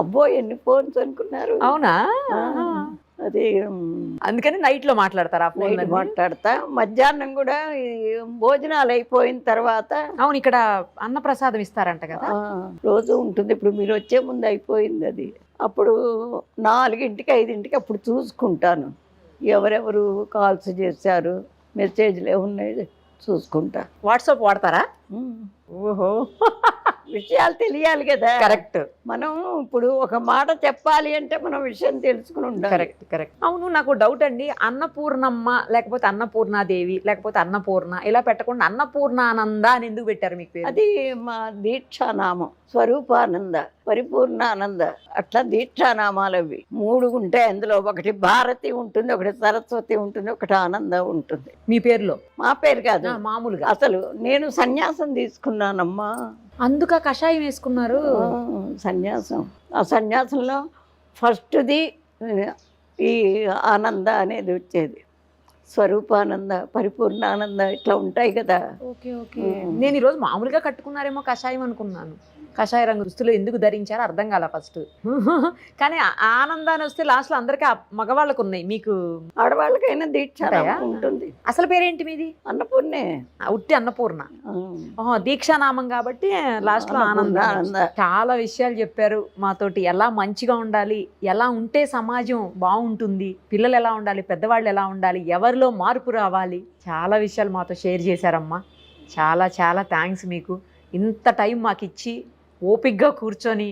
అబ్బో ఎన్ని ఫోన్స్ అనుకున్నారు. అవునా? అది అందుకని నైట్ లో మాట్లాడతారా? నైట్ మాట్లాడతా. మధ్యాహ్నం కూడా ఈ భోజనాలు అయిపోయిన తర్వాత. అవును, ఇక్కడ అన్నప్రసాదం ఇస్తారంట కదా. రోజు ఉంటుంది. ఇప్పుడు మీరు వచ్చే ముందు అయిపోయింది అది. అప్పుడు 4ంటికి 5ంటికి అప్పుడు చూసుకుంటాను ఎవరెవరు కాల్స్ చేశారు, మెసేజ్లు ఏమున్నాయి చూసుకుంటా. వాట్సాప్ వాడతారా? ఓహో, విషయాలు తెలియాలి కదా. కరెక్ట్. మనం ఇప్పుడు ఒక మాట చెప్పాలి అంటే మనం విషయం తెలుసుకుని ఉండాలి. Correct correct. అవును, నాకు డౌట్ అండి. అన్నపూర్ణమ్మ లేకపోతే అన్నపూర్ణాదేవి లేకపోతే అన్నపూర్ణ ఇలా పెట్టకుండా అన్నపూర్ణానంద అని ఎందుకు పెట్టారు మీకు పేరు? అది మా దీక్షానామం. స్వరూపానంద, పరిపూర్ణానంద, అట్లా దీక్షానామాలు అవి 3 ఉంటాయి. అందులో ఒకటి భారతి ఉంటుంది, ఒకటి సరస్వతి ఉంటుంది, ఒకటి ఆనంద ఉంటుంది. మీ పేరులో? మా పేరు కాదు, మామూలుగా. అసలు నేను సన్యాసం తీసుకున్నానమ్మా. అందుక కషాయం వేసుకున్నారు? సన్యాసం. ఆ సన్యాసంలో ఫస్ట్ది ఈ ఆనంద అనేది వచ్చేది. స్వరూపానంద, పరిపూర్ణానంద ఇట్లా ఉంటాయి కదా. Okay okay. నేను ఈరోజు మామూలుగా కట్టుకున్నారేమో కషాయం అనుకున్నాను. కషాయ రంగు దుస్తులు ఎందుకు ధరించారో అర్థం కాల ఫస్ట్. కానీ ఆనందాన్ని వస్తే లాస్ట్ లో అందరికీ మగవాళ్ళకు ఉన్నాయి, మీకు ఆడవాళ్ళకైనా దీక్ష ఉంటుంది. అసలు పేరేంటి మీది? అన్నపూర్ణే. ఉట్టి అన్నపూర్ణ. దీక్షానామం కాబట్టి లాస్ట్ లో ఆనంద. చాలా విషయాలు చెప్పారు మాతోటి. ఎలా మంచిగా ఉండాలి, ఎలా ఉంటే సమాజం బాగుంటుంది, పిల్లలు ఎలా ఉండాలి, పెద్దవాళ్ళు ఎలా ఉండాలి, ఎవరిలో మార్పు రావాలి, చాలా విషయాలు మాతో షేర్ చేశారమ్మా. చాలా చాలా థ్యాంక్స్ మీకు. ఇంత టైం మాకు ఇచ్చి ఓపిక్గా కూర్చొని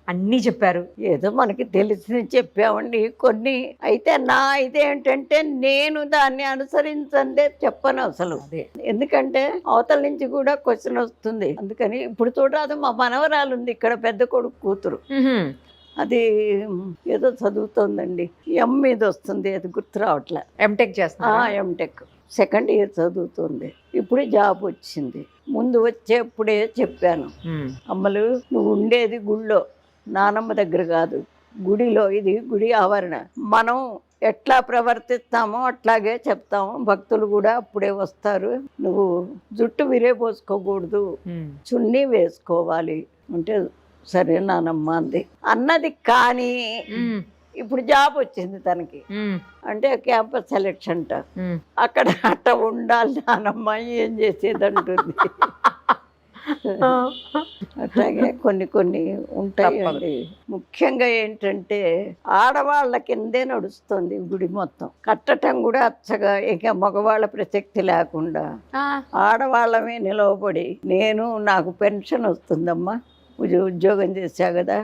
అన్నీ చెప్పారు. ఏదో మనకి తెలిసి చెప్పామండి కొన్ని. అయితే నా ఇదేంటంటే నేను దాన్ని అనుసరించందే చెప్పను అసలు. ఎందుకంటే అవతల నుంచి కూడా క్వశ్చన్ వస్తుంది. అందుకని ఇప్పుడు చూడరాదు, మా మనవరాలు ఉంది ఇక్కడ, పెద్ద కొడుకు కూతురు. అది ఏదో చదువుతోందండి, మీద వస్తుంది, అది గుర్తు రావట్లే. ఎంటెక్ చేస్తా. ఎంటెక్ 2nd ఇయర్ చదువుతుంది. ఇప్పుడు జాబ్ వచ్చింది. ముందు వచ్చేప్పుడే చెప్పాను, అమ్మలు నువ్వు ఉండేది గుళ్ళో, నానమ్మ దగ్గర కాదు, గుడిలో. ఇది గుడి ఆవరణ. మనం ఎట్లా ప్రవర్తిస్తామో అట్లాగే చెప్తాము. భక్తులు కూడా అప్పుడే వస్తారు. నువ్వు జుట్టు విరేపోసుకోకూడదు, చున్నీ వేసుకోవాలి అంటే సరే నానమ్మ అంది అన్నది. కానీ ఇప్పుడు జాబ్ వచ్చింది తనకి. అంటే క్యాంపస్ సెలెక్షన్ అక్కడ అట్ట ఉండాలి నానమ్మ, ఏం చేసేదంటుంది. అట్లాగే కొన్ని ఉంటాయండి. ముఖ్యంగా ఏంటంటే ఆడవాళ్ళ కిందే నడుస్తుంది గుడి మొత్తం. కట్టడం కూడా అచ్చగా, ఇక మగవాళ్ళ ప్రసక్తి లేకుండా ఆడవాళ్ళమే నిలవబడి. నాకు పెన్షన్ వస్తుందమ్మా, ఉద్యోగం చేశా కదా,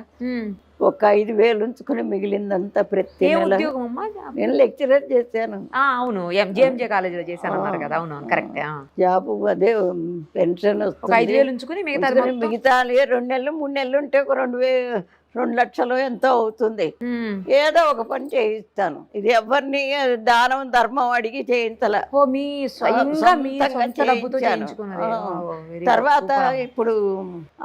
ఒక 5,000 ఉంచుకుని మిగిలిందంతా ప్రతి నెల. నేను లెక్చరర్ చేశాను. అవును, ఎంజే కాలేజీలో చేశాను అన్నారు కదా. అవును కరెక్ట్. జాబ్ అదే పెన్షన్ వస్తుంది. 5,000 ఉంచుకుని మిగతా 2 నెలలు 3 నెలలు ఉంటే ఒక 2 లక్షలు ఎంతో అవుతుంది, ఏదో ఒక పని చేయిస్తాను. ఇది ఎవరిని దానం ధర్మం అడిగి చేయించలే, ఓ మీ స్వయంగా మీ సొంతంగా సొంత డబ్బుతో చేయించాను. చేయించుకున్నదే. ఓ, very good. తర్వాత Super అమ్మ. ఇప్పుడు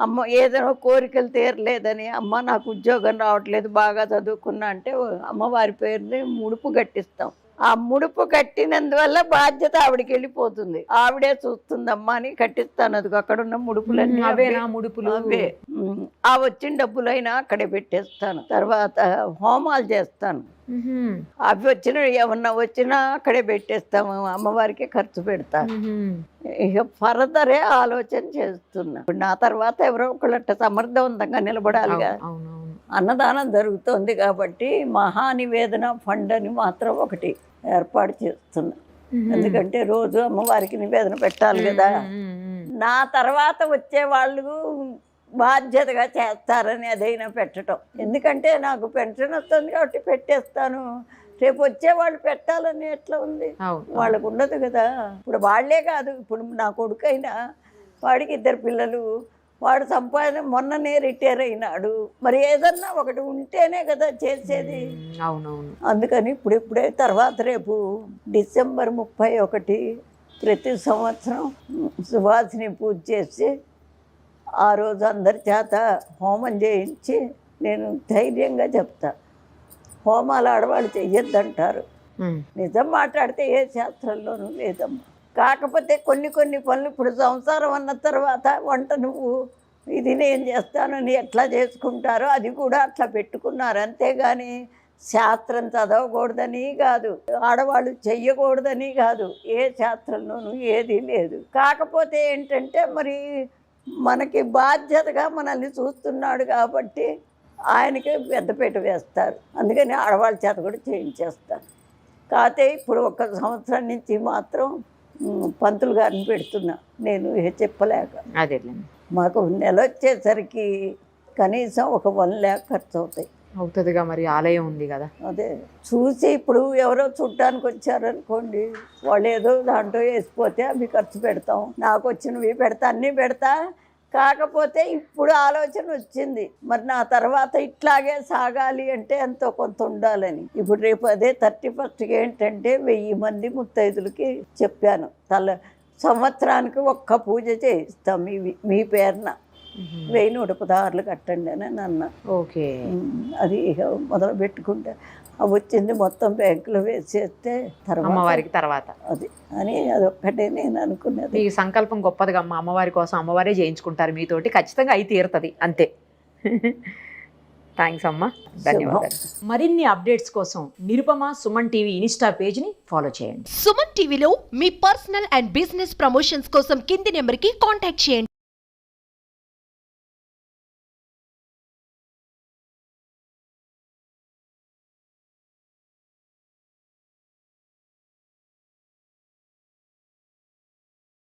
అమ్మ ఏదైనా కోరికలు తీరలేదని, అమ్మ నాకు ఉద్యోగం రావట్లేదు, బాగా చదువుకున్నా అంటే అమ్మవారి పేరుని ముడుపు కట్టిస్తాం. ఆ ముడుపు కట్టినందువల్ల బాధ్యత ఆవిడకి వెళ్ళిపోతుంది, ఆవిడే చూస్తుందమ్మా అని కట్టిస్తాను. అది అక్కడ ఉన్న ముడుపులన్నీ అవేనా ముడుపులు? అవే. ఆ వచ్చిన డబ్బులైనా అక్కడే పెట్టేస్తాను. తర్వాత హోమాలు చేస్తాను, అవి వచ్చిన ఏమన్నా వచ్చినా అక్కడే పెట్టేస్తాము, అమ్మవారికి ఖర్చు పెడతాను. ఇక ఫర్దరే ఆలోచన చేస్తున్నా. ఇప్పుడు నా తర్వాత ఎవరో ఒకళ్ళ సమర్థవంతంగా నిలబడాలిగా. అన్నదానం జరుగుతోంది కాబట్టి మహానివేదన ఫండ్ అని మాత్రం ఒకటి ఏర్పాటు చేస్తున్నా. ఎందుకంటే రోజు అమ్మవారికి నివేదన పెట్టాలి కదా. నా తర్వాత వచ్చే వాళ్ళు బాధ్యతగా చేస్తారని అదైనా పెట్టడం. ఎందుకంటే నాకు పెన్షన్ వస్తుంది కాబట్టి పెట్టేస్తాను, రేపు వచ్చే వాళ్ళు పెట్టాలని ఎట్లా ఉంది, వాళ్ళకు ఉండదు కదా. ఇప్పుడు వాళ్ళే కాదు, ఇప్పుడు నా కొడుకైనా వాడికి 2 పిల్లలు, వాడు సంపాదన మొన్ననే రిటైర్ అయినాడు, మరి ఏదన్నా ఒకటి ఉంటేనే కదా చేసేది. అవునవును. అందుకని ఇప్పుడిప్పుడే తర్వాత రేపు డిసెంబర్ 31 ప్రతి సంవత్సరం సువాసిని పూజ చేసి ఆ రోజు అందరి చేత హోమం చేయించి నేను ధైర్యంగా చెప్తా, హోమాలు ఆడవాళ్ళు చెయ్యొద్దంటారు. నిజం మాట్లాడితే ఏ శాస్త్రంలోనూ లేదమ్మా. కాకపోతే కొన్ని పనులు ఇప్పుడు సంసారం అన్న తర్వాత వంట నువ్వు ఇది నేను చేస్తానని ఎట్లా చేసుకుంటారో అది కూడా అట్లా పెట్టుకున్నారు, అంతేగాని శాస్త్రం చదవకూడదని కాదు, ఆడవాళ్ళు చెయ్యకూడదని కాదు, ఏ శాస్త్రంలోనూ ఏది లేదు. కాకపోతే ఏంటంటే మరి మనకి బాధ్యతగా మనల్ని చూస్తున్నాడు కాబట్టి ఆయనకి పెద్దపీట వేస్తారు, అందుకని ఆడవాళ్ళ చేత కూడా చేయించేస్తారు. కాకపోతే ఇప్పుడు 1 సంవత్సరం నుంచి మాత్రం పంతులు గారిని పెడుతున్నా నేను, చెప్పలేక. అదే మాకు నెల వచ్చేసరికి కనీసం ఒక 1 lakh ఖర్చు అవుతుందిగా, మరి ఆలయం ఉంది కదా. అదే చూసి ఇప్పుడు ఎవరో చుట్టానికి వచ్చారనుకోండి, వాళ్ళు ఏదో దాంట్లో వేసిపోతే అవి ఖర్చు పెడతాం, నాకు వచ్చినవి పెడతా, అన్నీ పెడతా. కాకపోతే ఇప్పుడు ఆలోచన వచ్చింది, మరి నా తర్వాత ఇట్లాగే సాగాలి అంటే ఎంతో కొంత ఉండాలని. ఇప్పుడు రేపు అదే 31st ఏంటంటే 1000 మంది ముత్తైదులకి చెప్పాను, సంవత్సరానికి 1 పూజ చేయిస్తాం మీ పేరున, 1116 కట్టండి అని అన్న. ఓకే, అది ఇక మొదలు పెట్టుకుంటే వచ్చింది మొత్తం బ్యాంకులో వేసేస్తే అమ్మవారికి తర్వాత అది అని అదొక్కటే నేను అనుకున్నది. మీ సంకల్పం గొప్పదిగా అమ్మ, అమ్మవారి కోసం అమ్మవారే చేయించుకుంటారు మీతోటి, ఖచ్చితంగా అయి తీరుతుంది అంతే. థ్యాంక్స్ అమ్మ, ధన్యవాదాలు. మరిన్ని అప్డేట్స్ కోసం నిరుపమ సుమన్ టీవీ ఇన్స్టా పేజ్ని ఫాలో చేయండి. సుమన్ టీవీలో మీ పర్సనల్ అండ్ బిజినెస్ ప్రమోషన్స్ కోసం కింది నెంబర్కి కాంటాక్ట్ చేయండి.